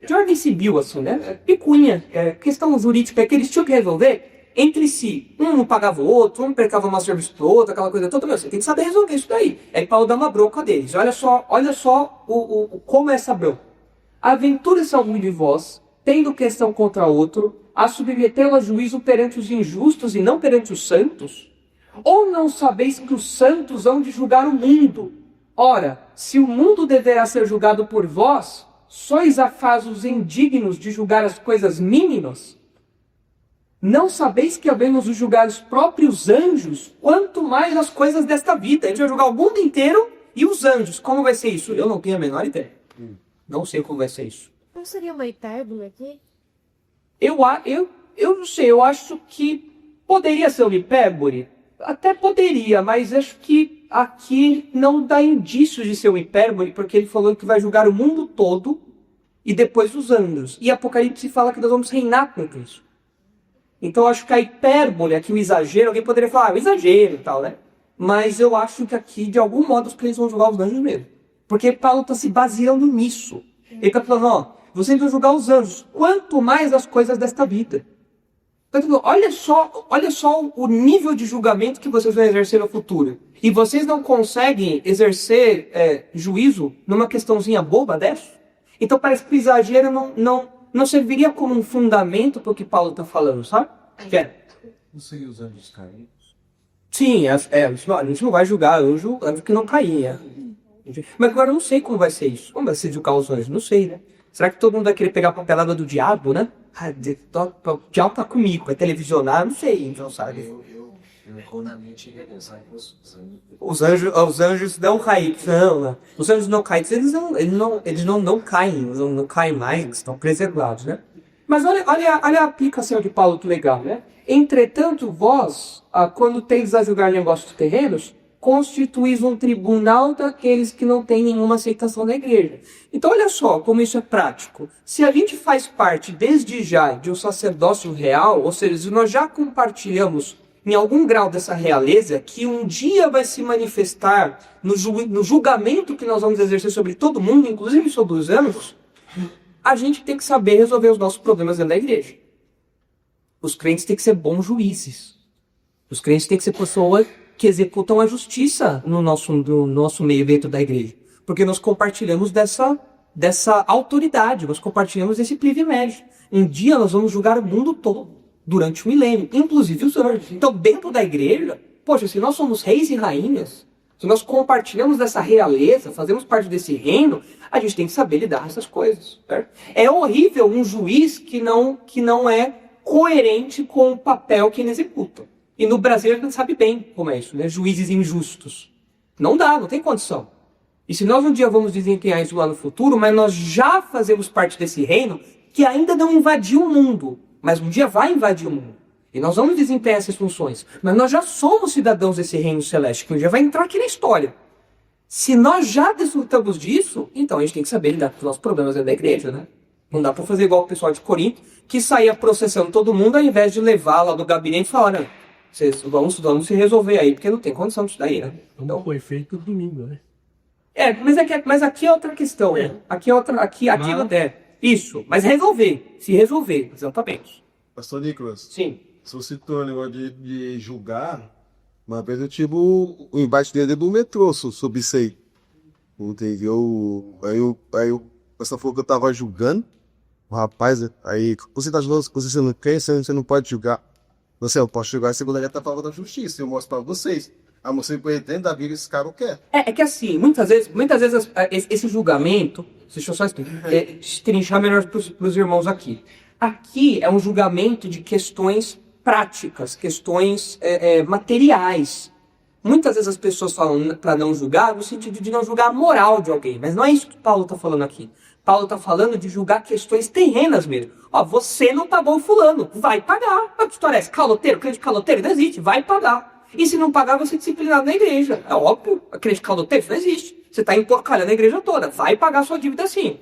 de ordem civil, assim, né? Picuinha, questão jurídica que eles tinham que resolver entre si. Um não pagava o outro, um percava mais serviço pro outro, aquela coisa toda. Você tem que saber resolver isso daí. Aí Paulo dá uma bronca deles. Olha só como é essa bronca. Aventura-se algum de vós, tendo questão contra outro, a submetê-lo a juízo perante os injustos e não perante os santos? Ou não sabeis que os santos hão de julgar o mundo? Ora, se o mundo deverá ser julgado por vós, sois acasos indignos de julgar as coisas mínimas? Não sabeis que havemos de julgar os próprios anjos, quanto mais as coisas desta vida? A gente vai julgar o mundo inteiro e os anjos. Como vai ser isso? Eu não tenho a menor ideia. Não sei como vai ser isso. Não seria uma hipérbole aqui? Eu não sei, eu acho que poderia ser uma hipérbole. Até poderia, mas acho que aqui não dá indícios de ser uma hipérbole, porque ele falou que vai julgar o mundo todo e depois os anjos. E Apocalipse fala que nós vamos reinar com Cristo. Então eu acho que a hipérbole, aqui o exagero, alguém poderia falar, o exagero e tal, né? Mas eu acho que aqui, de algum modo, os crentes vão julgar os anjos mesmo. Porque Paulo está se baseando nisso. Ele está falando, vocês vão julgar os anjos, quanto mais as coisas desta vida. Então, olha só o nível de julgamento que vocês vão exercer no futuro. E vocês não conseguem exercer juízo numa questãozinha boba dessa? Então parece que o exagero não não serviria como um fundamento para o que Paulo está falando, sabe? Não sei os anjos caídos. Sim, a gente não vai julgar anjo que não caía. Mas agora eu não sei como vai ser isso. Como vai ser julgar os anjos? Não sei, né? Será que todo mundo vai querer pegar a papelada do diabo, né? O diabo tá comigo, vai televisionar, não sei, então, sabe? Eu erroneamente ia pensar que Os anjos não caídos, não. Os anjos não caídos, eles não caem, não caem mais, estão preservados, né? Mas olha a aplicação de Paulo, que legal, né? Entretanto, vós, quando tendes a julgar negócios terrenos, constituís um tribunal daqueles que não têm nenhuma aceitação da igreja. Então, olha só como isso é prático. Se a gente faz parte, desde já, de um sacerdócio real, ou seja, se nós já compartilhamos em algum grau dessa realeza, que um dia vai se manifestar no julgamento que nós vamos exercer sobre todo mundo, inclusive sobre os anjos, a gente tem que saber resolver os nossos problemas dentro da igreja. Os crentes têm que ser bons juízes. Os crentes têm que ser pessoas que executam a justiça no nosso meio dentro da igreja. Porque nós compartilhamos dessa autoridade, nós compartilhamos desse privilégio. Um dia nós vamos julgar o mundo todo, durante o milênio, inclusive os anjos. Então, dentro da igreja, poxa, se nós somos reis e rainhas, se nós compartilhamos dessa realeza, fazemos parte desse reino, a gente tem que saber lidar com essas coisas. Certo? É horrível um juiz que não é coerente com o papel que ele executa. E no Brasil a gente sabe bem como é isso, né? Juízes injustos. Não dá, não tem condição. E se nós um dia vamos desempenhar isso lá no futuro, mas nós já fazemos parte desse reino que ainda não invadiu o mundo, mas um dia vai invadir o mundo. E nós vamos desempenhar essas funções. Mas nós já somos cidadãos desse reino celeste, que um dia vai entrar aqui na história. Se nós já desfrutamos disso, então a gente tem que saber lidar com os nossos problemas dentro da igreja, né? Não dá para fazer igual o pessoal de Corinto, que saía processando todo mundo, ao invés de levar lá do gabinete e falar, não, vocês vamos se resolver aí, porque não tem condição disso daí, né? Então foi feito domingo, né? Mas aqui é outra questão, né? Aqui isso, mas se resolver, exatamente. Pastor Nicolas, Sim. se você citou o negócio de julgar, uma vez eu tive o embate dele do metrô sobre isso aí. Entendeu? Aí o pessoal falou que eu tava julgando. O rapaz, aí, você tá julgando, você não quer, você não pode julgar. Eu posso julgar, a segunda está a favor da justiça, eu mostro para vocês. A moça dentro da Bíblia, esse cara quer. É que assim, muitas vezes esse julgamento, deixa eu só destrinchar melhor para os irmãos aqui. Aqui é um julgamento de questões práticas, questões materiais. Muitas vezes as pessoas falam para não julgar no sentido de não julgar a moral de alguém, mas não é isso que Paulo está falando aqui. Paulo está falando de julgar questões terrenas mesmo. Ó, você não pagou o fulano, vai pagar. A história é essa? Caloteiro, crente caloteiro, não existe, vai pagar. E se não pagar, você é disciplinado na igreja. É óbvio, a crente caloteiro não existe. Você está emporcalhando a igreja toda, vai pagar sua dívida sim.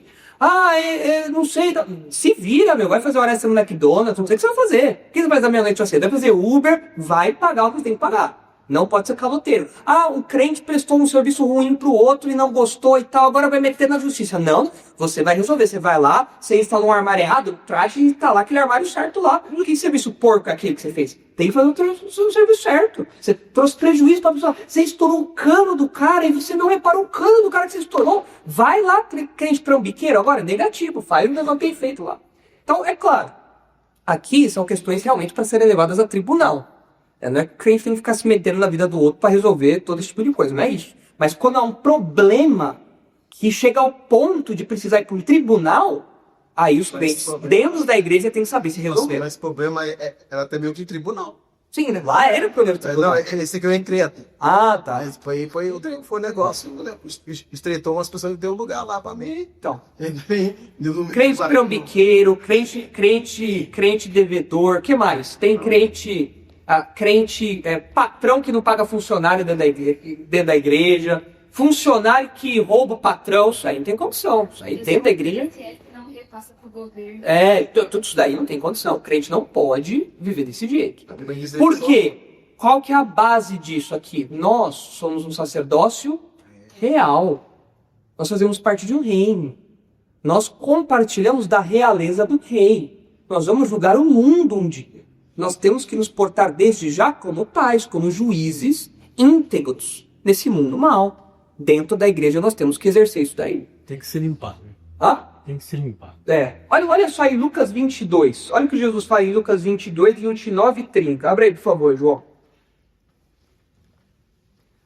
Não sei, se vira, vai fazer hora extra no McDonald's, não sei o que você vai fazer. O que você vai fazer meia-noite a cedo? Vai fazer Uber, vai pagar o que você tem que pagar. Não pode ser caloteiro. O crente prestou um serviço ruim pro outro e não gostou e tal, agora vai meter na justiça. Não, você vai resolver. Você vai lá, você instalou um armário errado, traz e tá lá aquele armário certo lá. Que serviço porco é aquele que você fez? Tem que fazer o serviço certo. Você trouxe prejuízo pra pessoa. Você estourou o cano do cara e você não reparou o cano do cara que você estourou. Vai lá, crente trambiqueiro, agora negativo, faz o negócio bem feito lá. Então, é claro, aqui são questões realmente para serem levadas a tribunal. Não é que o crente tem que ficar se metendo na vida do outro para resolver todo esse tipo de coisa, não é isso. Mas quando há um problema que chega ao ponto de precisar ir para um tribunal, aí os crentes dentro da igreja tem que saber se resolver. Mas o problema era até meio que tribunal. Sim, né? Lá era o problema do tribunal. Não, esse que eu entrei até. Tá. Mas foi um negócio, né? Estreitou umas pessoas que deu lugar lá pra mim. Então, crente trambiqueiro, crente devedor, que mais? Tem crente patrão que não paga funcionário dentro da igreja, funcionário que rouba o patrão, isso aí não tem condição. Isso aí dentro da igreja. Não repassa pro governo. Tudo isso daí não tem condição. O crente não pode viver desse jeito. Por quê? Qual que é a base disso aqui? Nós somos um sacerdócio real. Nós fazemos parte de um reino. Nós compartilhamos da realeza do rei. Nós vamos julgar o mundo um dia. Nós temos que nos portar desde já como pais, como juízes íntegros nesse mundo mal. Dentro da igreja nós temos que exercer isso daí. Tem que se limpar. Tem que ser limpado. Olha só em Lucas 22. Olha o que Jesus fala em Lucas 22, 29 e 30. Abre aí, por favor, João.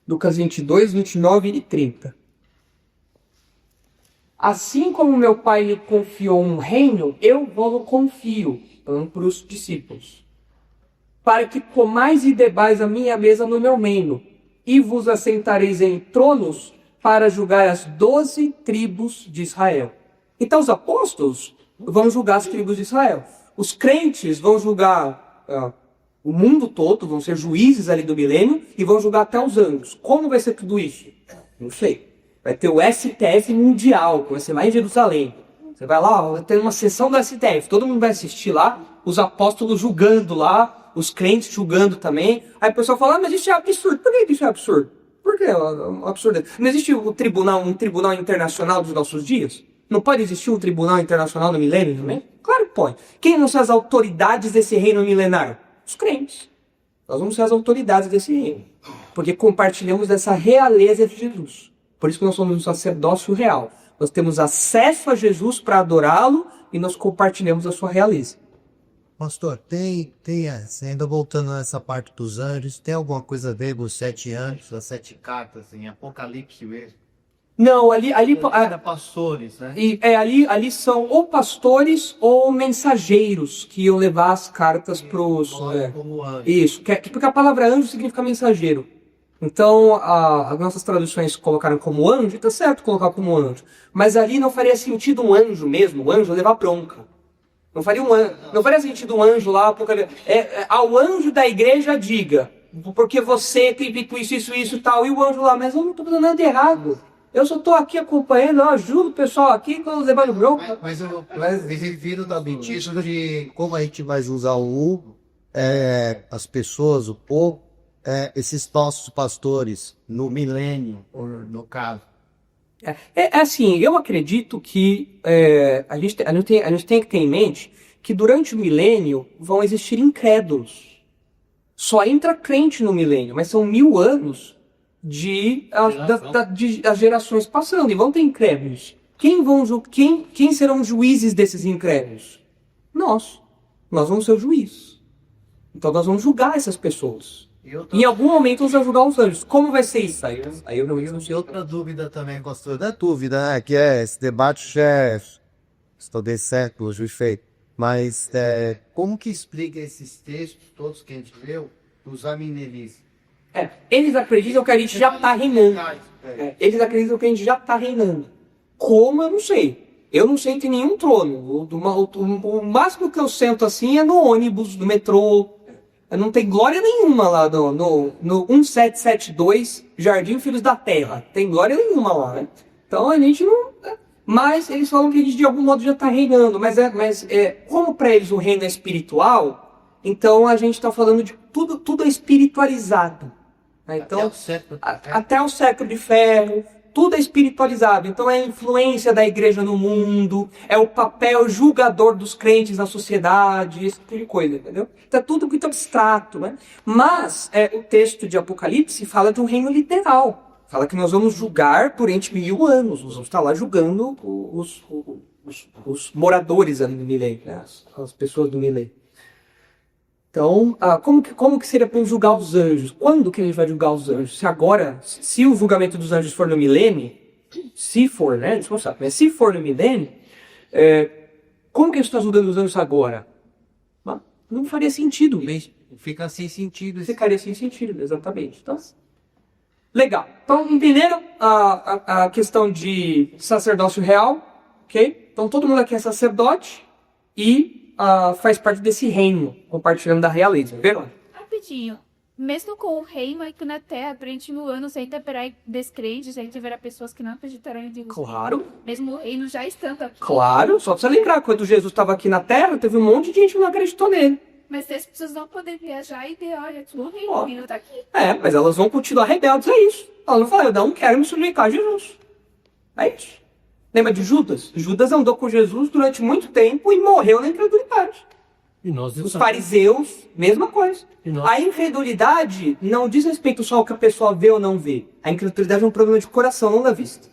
Lucas 22, 29 e 30. Assim como meu pai lhe confiou um reino, eu vou-lo confio, falando para os discípulos, para que comais e bebais a minha mesa no meu reino, e vos assentareis em tronos para julgar as 12 tribos de Israel. Então os apóstolos vão julgar as tribos de Israel. Os crentes vão julgar o mundo todo, vão ser juízes ali do milênio e vão julgar até os anjos. Como vai ser tudo isso? Não sei. Vai ter o STF mundial, que vai ser lá em Jerusalém. Você vai lá, vai ter uma sessão do STF, todo mundo vai assistir lá, os apóstolos julgando lá, os crentes julgando também. Aí o pessoal fala, mas isso é absurdo. Por que isso é absurdo? Por que é um absurdo? Não existe um tribunal internacional dos nossos dias? Não pode existir um tribunal internacional no milênio também? Claro que pode. Quem vão ser as autoridades desse reino milenar? Os crentes. Nós vamos ser as autoridades desse reino. Porque compartilhamos dessa realeza de Jesus. Por isso que nós somos um sacerdócio real. Nós temos acesso a Jesus para adorá-lo e nós compartilhamos a sua realeza. Pastor, tem ainda voltando nessa parte dos anjos, tem alguma coisa a ver com os 7 anjos, as 7 cartas em Apocalipse mesmo? Não, ali Era pastores, né? ali são ou pastores ou mensageiros que iam levar as cartas para os... Como anjo. Isso, porque a palavra anjo significa mensageiro. Então, as nossas traduções colocaram como anjo, tá certo colocar como anjo. Mas ali não faria sentido um anjo mesmo, o anjo levar bronca. Não faria sentido um anjo lá, ao anjo da igreja diga, porque você tem feito isso e tal, e o anjo lá, mas eu não estou fazendo nada de errado. Eu só estou aqui acompanhando, eu ajudo o pessoal aqui quando levando bronca. Mas refiro também disso de como a gente vai usar as pessoas, o povo, esses nossos pastores no milênio, ou no caso. Assim, eu acredito que a gente tem que ter em mente que durante o milênio vão existir incrédulos. Só entra crente no milênio, mas são 1000 anos de as gerações passando, e vão ter incrédulos. Quem serão juízes desses incrédulos? Nós vamos ser o juiz. Então nós vamos julgar essas pessoas. Em algum momento nós vamos julgar os anjos. Como vai ser isso? Aí eu não sei. Outra dúvida também, pastor, não é dúvida, né? Que esse debate já estou de séculos, juiz feito. Mas como que explica esses textos todos que a gente leu, os aminelistas? Eles acreditam que a gente já está reinando. Eles acreditam que a gente já está reinando. Como? Eu não sei. Eu não sento em nenhum trono. O máximo que eu sento assim é no ônibus, no metrô. Não tem glória nenhuma lá no 1772 Jardim Filhos da Terra. Tem glória nenhuma lá, né? Então a gente não... Mas eles falam que a gente de algum modo já está reinando. Mas como para eles o reino é espiritual, então a gente está falando de tudo é espiritualizado. Então, até o século de ferro, tudo é espiritualizado. Então é a influência da igreja no mundo, é o papel julgador dos crentes na sociedade, esse tipo de coisa, entendeu? Está tudo muito abstrato, né? Mas o texto de Apocalipse fala de um reino literal. Fala que nós vamos julgar durante 1000 anos. Nós vamos estar lá julgando os moradores ali do milênio, né? As pessoas do milênio. Então, como que seria para julgar os anjos? Quando que ele vai julgar os anjos? Se o julgamento dos anjos for no milênio, se for, né? A gente não sabe, mas se for no milênio, como que a gente está julgando os anjos agora? Não faria sentido. Fica sem sentido. Ficaria sem sentido, exatamente. Então, legal. Então, entenderam a questão de sacerdócio real? Ok? Então, todo mundo aqui é sacerdote e faz parte desse reino, compartilhando da realeza. Viram? Rapidinho. Mesmo com o reino aqui na Terra, durante 1000 anos, ainda haverá descrentes, ainda haverá pessoas que não acreditarão em Deus. Claro. Mesmo o reino já estando aqui. Claro, só precisa lembrar, quando Jesus estava aqui na Terra, teve um monte de gente que não acreditou nele. Mas as pessoas vão poder viajar e ver, olha, o reino tá aqui. Mas elas vão continuar rebeldes, é isso. Elas vão falar, eu não quero me sujeitar a Jesus. É isso. Lembra de Judas? Judas andou com Jesus durante muito tempo e morreu na incredulidade. E nós Os fariseus, mesma coisa. A incredulidade não diz respeito só ao que a pessoa vê ou não vê. A incredulidade é um problema de coração, não da vista.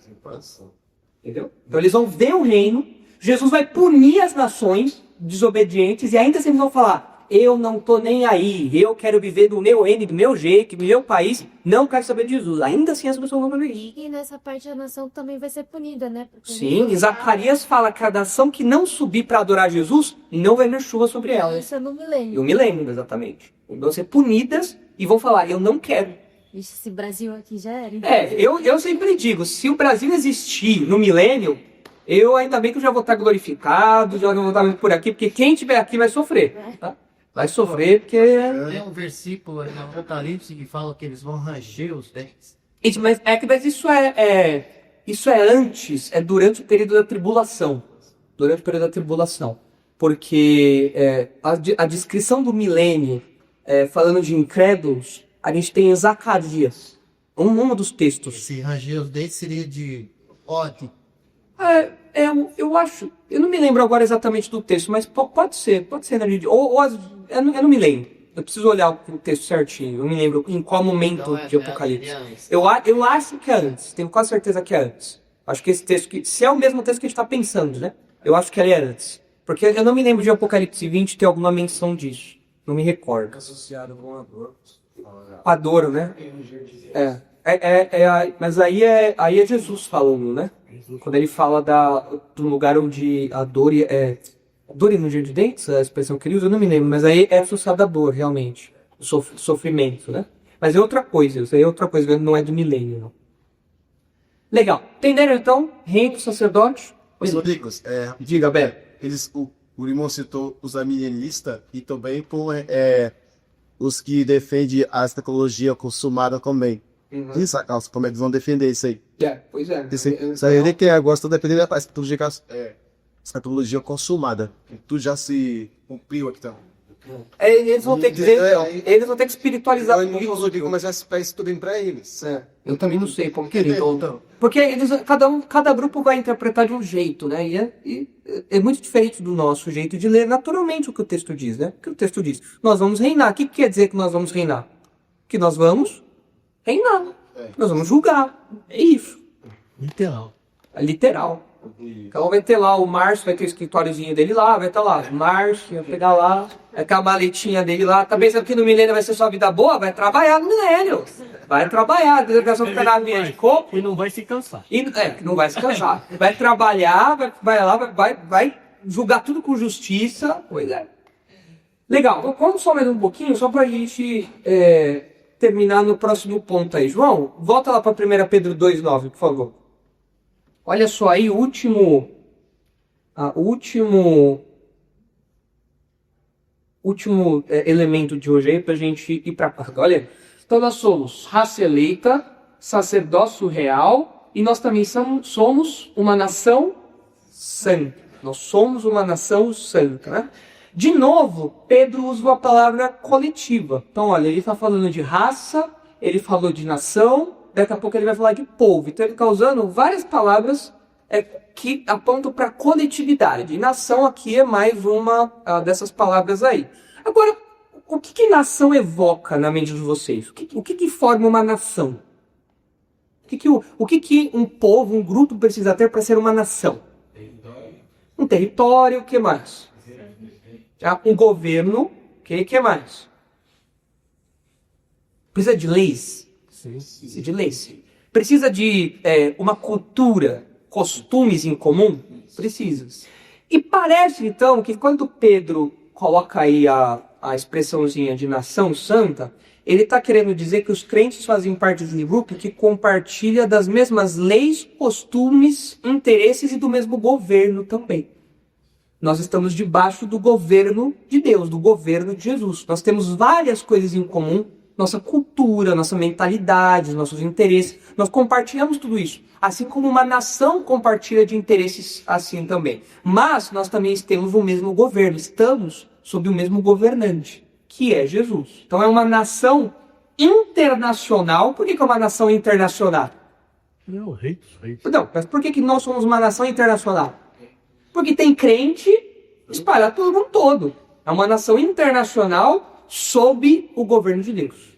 Entendeu? Então eles vão ver o reino, Jesus vai punir as nações desobedientes e ainda assim eles vão falar: eu não tô nem aí, eu quero viver do meu reino, do meu jeito, do meu país, não quero saber de Jesus. Ainda assim as pessoas vão fazer isso. E nessa parte a nação também vai ser punida, né? Porque Sim, e Zacarias fala que a nação que não subir para adorar Jesus, não vai vir chuva sobre ela. Isso eu não me lembro. Eu me lembro, exatamente. Vão ser punidas e vão falar: eu não quero. Ixi, esse Brasil aqui já era. Eu sempre digo, se o Brasil existir no milênio, eu ainda bem que eu já vou estar glorificado, já não vou estar por aqui, porque quem estiver aqui vai sofrer. Tá? Vai sofrer porque... Tem um versículo no Apocalipse que fala que eles vão ranger os dentes. Mas isso é antes, é durante o período da tribulação. Durante o período da tribulação. Porque a descrição do milênio, falando de incrédulos, a gente tem em Zacarias, um dos textos. Se ranger os dentes seria de ódio. Eu acho, eu não me lembro agora exatamente do texto, mas pode ser, né, gente? Eu não me lembro. Eu preciso olhar o texto certinho. Eu não me lembro em qual momento de Apocalipse. Eu acho que é antes, tenho quase certeza que é antes. Acho que esse texto, se é o mesmo texto que a gente está pensando, né? Eu acho que ele é antes. Porque eu não me lembro de Apocalipse 20 ter alguma menção disso. Não me recordo. Associado com a dor. Adoro, né? Mas aí é Jesus falando, né? Quando ele fala do lugar onde a dor dor e no dia de dentes, a expressão que ele usa, eu não me lembro, mas aí é associado à dor, realmente. Sofrimento, né? Mas é outra coisa, isso aí é outra coisa, não é do milênio, não. Legal. Entenderam então? Reino do sacerdote? Os ricos, Diga, Bé. o irmão citou os amielistas e também os que defendem a tecnologia consumada também. Isso, como é que vão defender isso aí? Pois é. Isso aí ele quer, agora estou dependendo da tecnologia consumada. Tudo já se cumpriu aqui também. Eles vão ter que espiritualizar. Os ricos começar a pegar isso tudo para eles. Eu também não sei como que eles vão. Porque cada grupo vai interpretar de um jeito, né? E é muito diferente do nosso jeito de ler naturalmente o que o texto diz, né? O que o texto diz? Nós vamos reinar. O que quer dizer que nós vamos reinar? Que nós vamos reinar. Nós vamos julgar. É isso. Literal. É literal. Então vai ter lá o Márcio, vai ter o escritóriozinho dele lá, vai estar lá. O Márcio vai pegar lá, vai ter a maletinha dele lá. Tá pensando que no milênio vai ser só vida boa? Vai trabalhar no milênio. Vai trabalhar. A delegação fica na linha de coco. E não vai se cansar. Não vai se cansar. Vai trabalhar, vai lá, vai julgar tudo com justiça. Pois é. Legal. Então, vamos só mais um pouquinho, só pra gente terminar no próximo ponto aí. João, volta lá para 1 Pedro 2,9, por favor. Olha só aí o último elemento de hoje aí pra gente ir pra cá. Olha, então nós somos raça eleita, sacerdócio real e nós também somos uma nação santa. Nós somos uma nação santa, né? De novo, Pedro usa a palavra coletiva. Então, olha, ele está falando de raça, ele falou de nação, daqui a pouco ele vai falar de povo. Então ele está usando várias palavras que apontam para coletividade. E nação aqui é mais uma dessas palavras aí. Agora, o que nação evoca na mente de vocês? O que forma uma nação? O que um povo, um grupo precisa ter para ser uma nação? Um território, o que mais? Um governo, o que mais? Precisa de leis? Precisa de leis. Precisa de uma cultura, costumes em comum? Precisa. E parece, então, que quando Pedro coloca aí a expressãozinha de nação santa, ele está querendo dizer que os crentes fazem parte de um grupo que compartilha das mesmas leis, costumes, interesses e do mesmo governo também. Nós estamos debaixo do governo de Deus, do governo de Jesus. Nós temos várias coisas em comum, nossa cultura, nossa mentalidade, nossos interesses. Nós compartilhamos tudo isso, assim como uma nação compartilha de interesses assim também. Mas nós também temos o mesmo governo, estamos sob o mesmo governante, que é Jesus. Então é uma nação internacional. Por que é uma nação internacional? Não, rei. Não, mas por que nós somos uma nação internacional? Porque tem crente espalhado pelo mundo todo. É uma nação internacional sob o governo de Deus.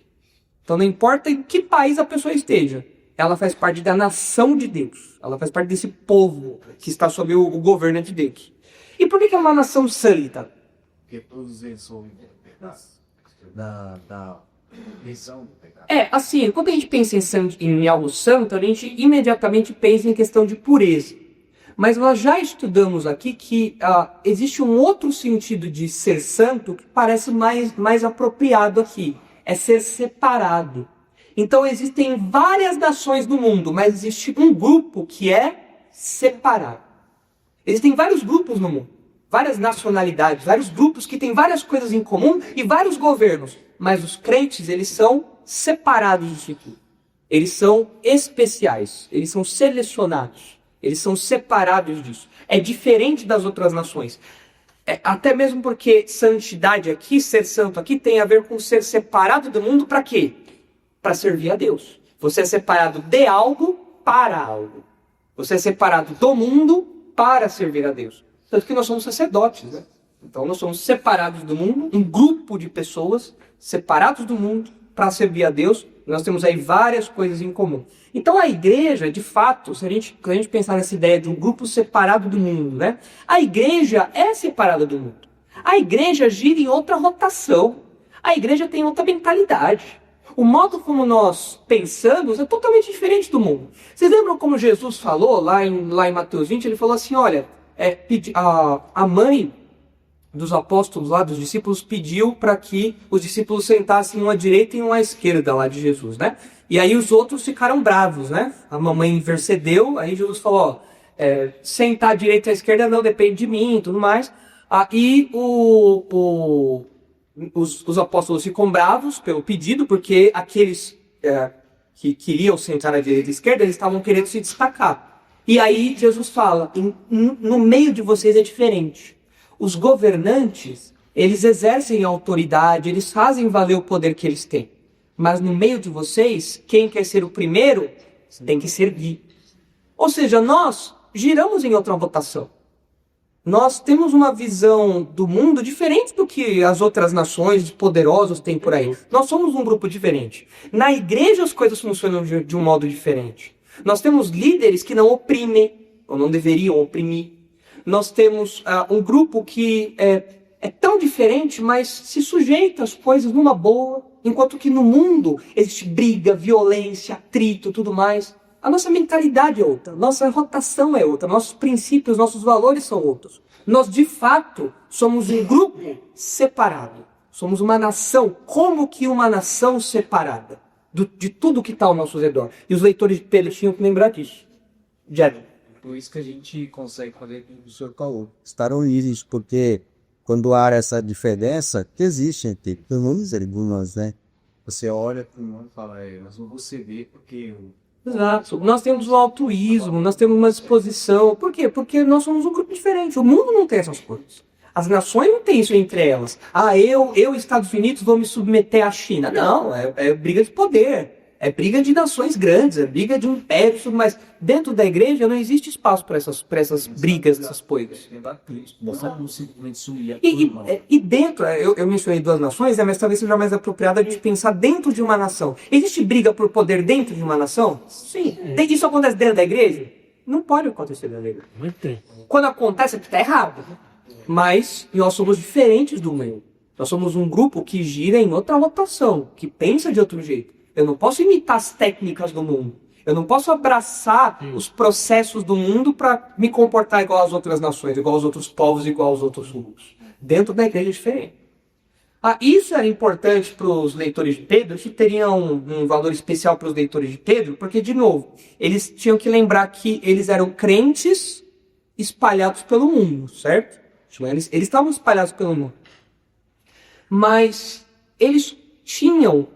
Então não importa em que país a pessoa esteja. ela faz parte da nação de Deus. Ela faz parte desse povo que está sob o governo de Deus. E por que é uma nação santa? Porque todos eles são da visão do pecado. Assim, quando a gente pensa em algo santo, a gente imediatamente pensa em questão de pureza. Mas nós já estudamos aqui que existe um outro sentido de ser santo que parece mais apropriado aqui. É ser separado. Então existem várias nações no mundo, mas existe um grupo que é separado. Existem vários grupos no mundo, várias nacionalidades, vários grupos que têm várias coisas em comum e vários governos. Mas os crentes, eles são separados disso tudo. Eles são especiais, eles são selecionados. Eles são separados disso. É diferente das outras nações. Até mesmo porque santidade aqui, ser santo aqui, tem a ver com ser separado do mundo para quê? Para servir a Deus. Você é separado de algo para algo. Você é separado do mundo para servir a Deus. Tanto que nós somos sacerdotes, né? Então nós somos separados do mundo, um grupo de pessoas separados do mundo para servir a Deus. Nós temos aí várias coisas em comum. Então a igreja, de fato, se a gente pensar nessa ideia de um grupo separado do mundo, né? A igreja é separada do mundo. A igreja gira em outra rotação. A igreja tem outra mentalidade. O modo como nós pensamos é totalmente diferente do mundo. Vocês lembram como Jesus falou lá em Mateus 20? Ele falou assim, olha, a mãe dos apóstolos lá, dos discípulos, pediu para que os discípulos sentassem um à direita e um à esquerda lá de Jesus, né? E aí os outros ficaram bravos, né? A mamãe intercedeu, aí Jesus falou, sentar à direita e à esquerda não depende de mim e tudo mais. E os apóstolos ficam bravos pelo pedido, porque aqueles que queriam sentar à direita e à esquerda, eles estavam querendo se destacar. E aí Jesus fala, no meio de vocês é diferente. Os governantes, eles exercem autoridade, eles fazem valer o poder que eles têm. Mas no meio de vocês, quem quer ser o primeiro, tem que servir. Ou seja, nós giramos em outra rotação. Nós temos uma visão do mundo diferente do que as outras nações poderosas têm por aí. Nós somos um grupo diferente. Na igreja as coisas funcionam de um modo diferente. Nós temos líderes que não oprimem, ou não deveriam oprimir. Nós temos um grupo que é tão diferente, mas se sujeita às coisas numa boa, enquanto que no mundo existe briga, violência, atrito, tudo mais. A nossa mentalidade é outra, nossa rotação é outra, nossos princípios, nossos valores são outros. Nós, de fato, somos um grupo separado. Somos uma nação, como que uma nação separada de tudo que está ao nosso redor. E os leitores de Pedro tinham que lembrar disso. Jerry. Por isso que a gente consegue fazer o que o senhor falou. Estar unidos, porque quando há essa diferença, que existe entre todos nós, né? Você olha para o mundo e fala, mas não vou ceder porque... Exato. Nós temos o altruísmo, nós temos uma disposição. Por quê? Porque nós somos um grupo diferente. O mundo não tem essas coisas. As nações não têm isso entre elas. Eu Estados Unidos, vou me submeter à China. Não, é briga de poder. É briga de nações grandes, é briga de impérios, mas dentro da igreja não existe espaço para essas brigas, essas coisas. Você não simplesmente sumir. E dentro, eu mencionei duas nações, mas talvez seja mais apropriado a gente pensar dentro de uma nação. Existe briga por poder dentro de uma nação? Sim. Isso acontece dentro da igreja? Não pode acontecer dentro da igreja. Quando acontece, é porque está errado. Mas nós somos diferentes do meio. Nós somos um grupo que gira em outra rotação, que pensa de outro jeito. Eu não posso imitar as técnicas do mundo. Eu não posso abraçar os processos do mundo para me comportar igual às outras nações, igual aos outros povos, igual aos outros grupos. Dentro da igreja é diferente. Isso era importante para os leitores de Pedro, que teriam um valor especial para os leitores de Pedro, porque, de novo, eles tinham que lembrar que eles eram crentes espalhados pelo mundo, certo? Eles estavam espalhados pelo mundo. Mas eles tinham...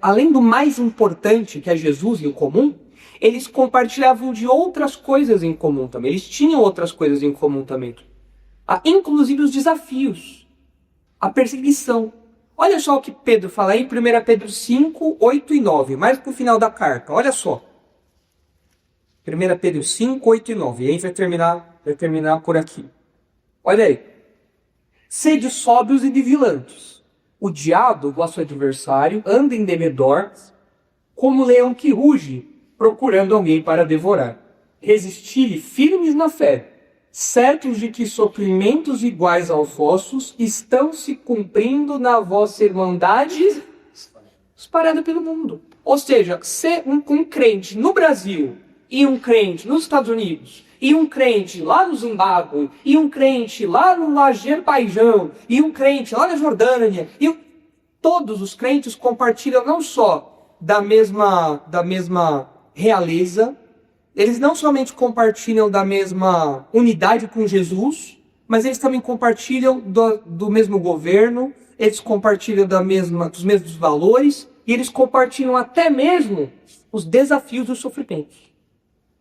além do mais importante, que é Jesus e o comum, eles compartilhavam de outras coisas em comum também. Eles tinham outras coisas em comum também. Inclusive os desafios, a perseguição. Olha só o que Pedro fala aí, 1 Pedro 5, 8 e 9, mais para o final da carta. Olha só. 1 Pedro 5, 8 e 9. E aí vai terminar por aqui. Olha aí. Sede sóbrios e vigilantes. O diabo, vosso adversário, anda em derredor, como leão que ruge, procurando alguém para devorar. Resisti-lhe firmes na fé, certos de que suprimentos iguais aos vossos estão se cumprindo na vossa irmandade espalhada pelo mundo. Ou seja, ser um crente no Brasil, e um crente nos Estados Unidos, e um crente lá no Zimbábue, e um crente lá no Azerbaijão, e um crente lá na Jordânia, todos os crentes compartilham não só da mesma realeza, eles não somente compartilham da mesma unidade com Jesus, mas eles também compartilham do mesmo governo, eles compartilham dos mesmos valores, e eles compartilham até mesmo os desafios e os sofrimentos.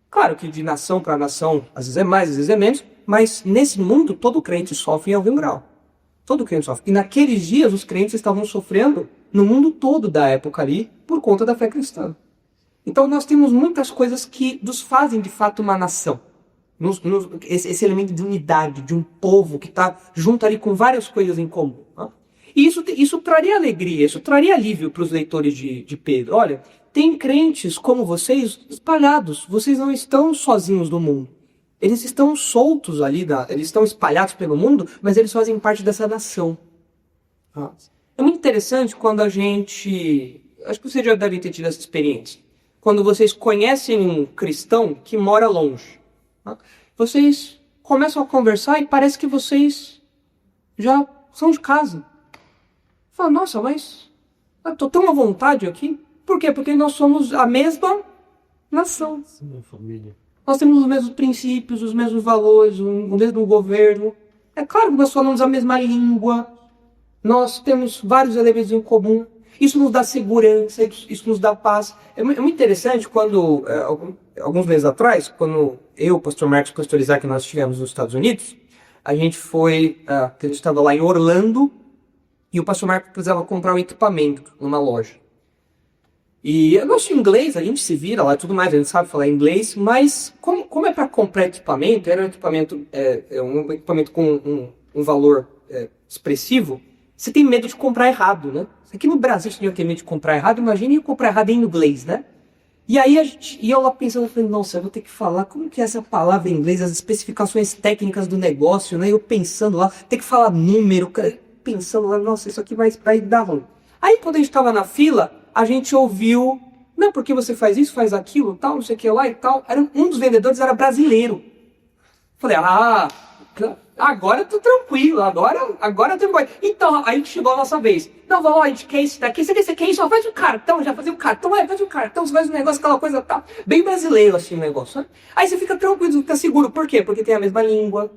Claro que de nação para nação, às vezes é mais, às vezes é menos, mas nesse mundo todo crente sofre em algum grau. Todo crente sofre. E naqueles dias os crentes estavam sofrendo no mundo todo da época ali, por conta da fé cristã. Então nós temos muitas coisas que nos fazem de fato uma nação. Esse elemento de unidade, de um povo que está junto ali com várias coisas em comum. Né? E isso traria alegria, isso traria alívio para os leitores de Pedro. Olha, tem crentes como vocês espalhados, vocês não estão sozinhos no mundo. Eles estão soltos ali, eles estão espalhados pelo mundo, mas eles fazem parte dessa nação. É muito interessante quando a gente... Acho que vocês já devem ter tido essa experiência. Quando vocês conhecem um cristão que mora longe. Vocês começam a conversar e parece que vocês já são de casa. Fala, nossa, mas eu tô tão à vontade aqui. Por quê? Porque nós somos a mesma nação. Família. Nós temos os mesmos princípios, os mesmos valores, o mesmo governo. É claro que nós falamos a mesma língua. Nós temos vários elementos em comum. Isso nos dá segurança, isso nos dá paz. É muito interessante quando, alguns meses atrás, quando eu, o pastor Marcos e o pastor Isaac, nós estivemos nos Estados Unidos, a gente estava lá em Orlando, e o pastor Marcos precisava comprar um equipamento numa loja. E nosso inglês, a gente se vira lá e tudo mais, a gente sabe falar inglês, mas como é para comprar equipamento, era um equipamento com um valor expressivo, você tem medo de comprar errado, né? Aqui no Brasil você tem medo de comprar errado, imagina eu comprar errado em inglês, né? E aí eu lá pensando, eu falei, nossa, eu vou ter que falar como que é essa palavra em inglês, as especificações técnicas do negócio, né? Eu pensando lá, ter que falar número, pensando lá, nossa, isso aqui vai dar ruim. Aí quando a gente estava na fila, a gente ouviu, não, porque você faz isso, faz aquilo, tal, não sei o que lá e tal. Um dos vendedores era brasileiro. Falei, agora eu tô tranquilo, agora eu tenho... Então, aí chegou a nossa vez. Não, vamos lá, a gente quer isso daqui, você quer isso? Faz o cartão, já fazia o cartão, faz o cartão, você faz um negócio, aquela coisa tal. Bem brasileiro, assim, o negócio. Né? Aí você fica tranquilo, você fica seguro. Por quê? Porque tem a mesma língua,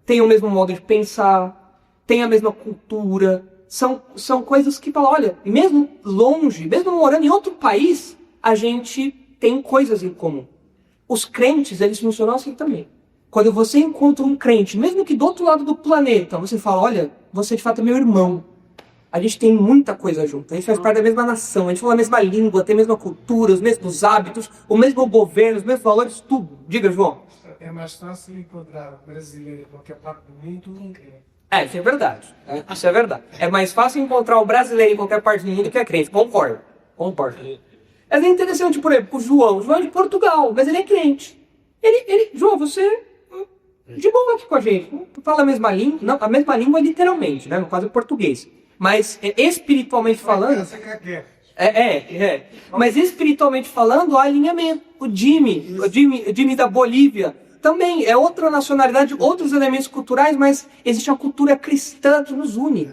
tem o mesmo modo de pensar, tem a mesma cultura. São coisas que falam, olha, mesmo longe, mesmo morando em outro país, a gente tem coisas em comum. Os crentes, eles funcionam assim também. Quando você encontra um crente, mesmo que do outro lado do planeta, você fala, olha, você de fato é meu irmão. A gente tem muita coisa junto, a gente faz parte da mesma nação, a gente fala a mesma língua, tem a mesma cultura, os mesmos hábitos, o mesmo governo, os mesmos valores, tudo. Diga, João. É mais fácil encontrar brasileiro em qualquer parte do mundo do que... Isso é verdade. Isso é verdade. É mais fácil encontrar um brasileiro em qualquer parte do mundo que é crente. Concordo. É interessante, por exemplo, o João. O João é de Portugal, mas ele é crente. João, você de boa aqui com a gente. Fala a mesma língua. Não, a mesma língua literalmente, né? No caso é português. Mas espiritualmente falando... Mas espiritualmente falando, há alinhamento. O Jimmy da Bolívia, também é outra nacionalidade, outros elementos culturais, mas existe uma cultura cristã que nos une.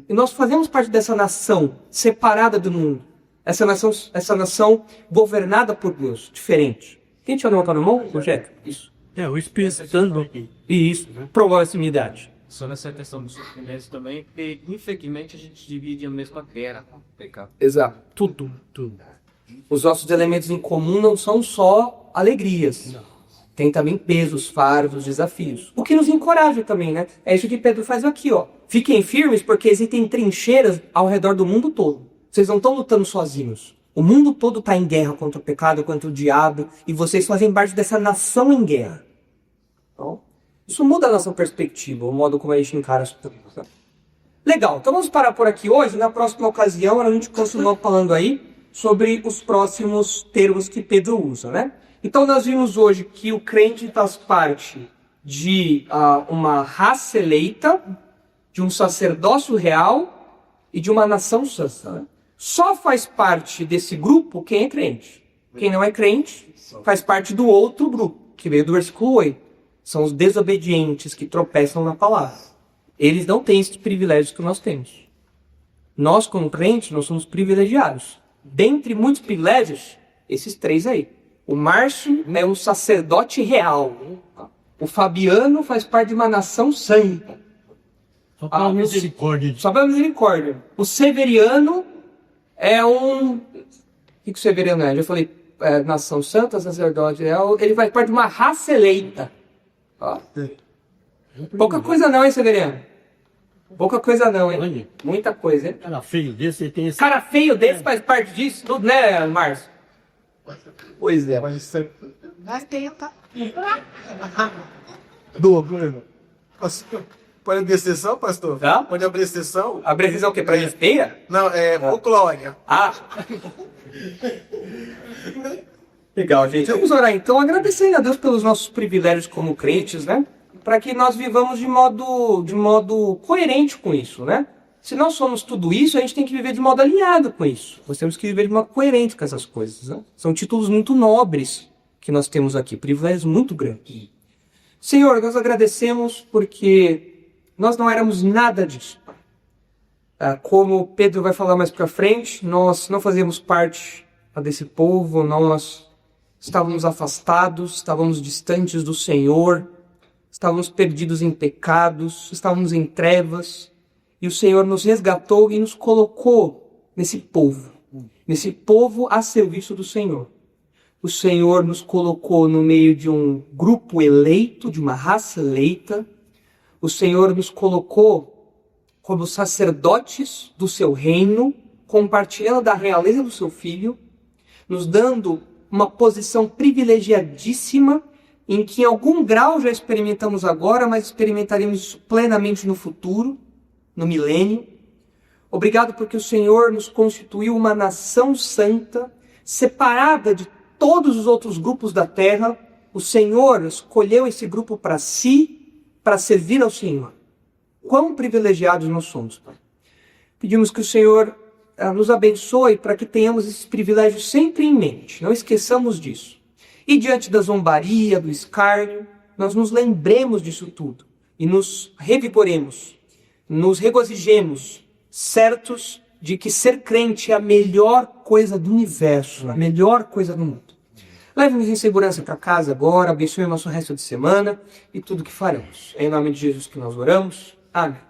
E nós fazemos parte dessa nação separada do mundo. Essa nação governada por Deus, diferente. Quem tinha levantado a mão? Rogério? Isso. O Espírito Santo. Isso. Proximidade. Só nessa questão do sofrimento também, porque infelizmente a gente divide a mesma terra com o pecado. Exato. Tudo. Os nossos elementos em comum não são só alegrias. Não. Tem também pesos, fardos, desafios. O que nos encoraja também, né? É isso que Pedro faz aqui, ó. Fiquem firmes porque existem trincheiras ao redor do mundo todo. Vocês não estão lutando sozinhos. O mundo todo está em guerra contra o pecado, contra o diabo, e vocês fazem parte dessa nação em guerra. Então, isso muda a nossa perspectiva, o modo como a gente encara as coisas. Legal, então vamos parar por aqui hoje. Na próxima ocasião, a gente continua falando aí sobre os próximos termos que Pedro usa, né? Então nós vimos hoje que o crente faz parte de uma raça eleita, de um sacerdócio real e de uma nação santa. Né? Só faz parte desse grupo quem é crente. Quem não é crente faz parte do outro grupo, que veio do versículo 8. São os desobedientes que tropeçam na palavra. Eles não têm esses privilégios que nós temos. Nós, como crentes, nós somos privilegiados. Dentre muitos privilégios, esses 3 aí. O Márcio é um sacerdote real. O Fabiano faz parte de uma nação santa. Só pela misericórdia. Só pela misericórdia. O Severiano é um... O que o Severiano é? Já falei, nação santa, sacerdote real. Ele faz parte de uma raça eleita. Ó. Pouca coisa não, hein, Severiano? Pouca coisa não, hein? Muita coisa, hein? Cara feio desse, ele tem esse... Cara feio desse faz parte disso tudo, né, Márcio? Pois é. Mas Do Bruno. pode abrir exceção, pastor? Tá? Pode abrir exceção? A previsão que é pra gente feia? Não, é folclória. Ah! Legal, gente. Vamos orar então, agradecendo a Deus pelos nossos privilégios como crentes, né? Para que nós vivamos de modo coerente com isso, né? Se nós somos tudo isso, a gente tem que viver de modo alinhado com isso. Nós temos que viver de modo coerente com essas coisas, né? São títulos muito nobres que nós temos aqui, privilégios muito grandes. Senhor, nós agradecemos porque nós não éramos nada disso. Como Pedro vai falar mais para frente, nós não fazíamos parte desse povo, nós estávamos afastados, estávamos distantes do Senhor, estávamos perdidos em pecados, estávamos em trevas, e o Senhor nos resgatou e nos colocou nesse povo a serviço do Senhor. O Senhor nos colocou no meio de um grupo eleito, de uma raça eleita. O Senhor nos colocou como sacerdotes do seu reino, compartilhando da realeza do seu Filho, nos dando uma posição privilegiadíssima, em que em algum grau já experimentamos agora, mas experimentaremos isso plenamente no futuro, no milênio. Obrigado porque o Senhor nos constituiu uma nação santa, separada de todos os outros grupos da terra. O Senhor escolheu esse grupo para si, para servir ao Senhor. Quão privilegiados nós somos, Pai. Pedimos que o Senhor nos abençoe para que tenhamos esses privilégios sempre em mente. Não esqueçamos disso. E diante da zombaria, do escárnio, nós nos lembremos disso tudo e nos revigoremos, nos regozijemos, certos de que ser crente é a melhor coisa do universo, a melhor coisa do mundo. Leve-nos em segurança para casa agora, abençoe o nosso resto de semana e tudo que faremos. É em nome de Jesus que nós oramos. Amém.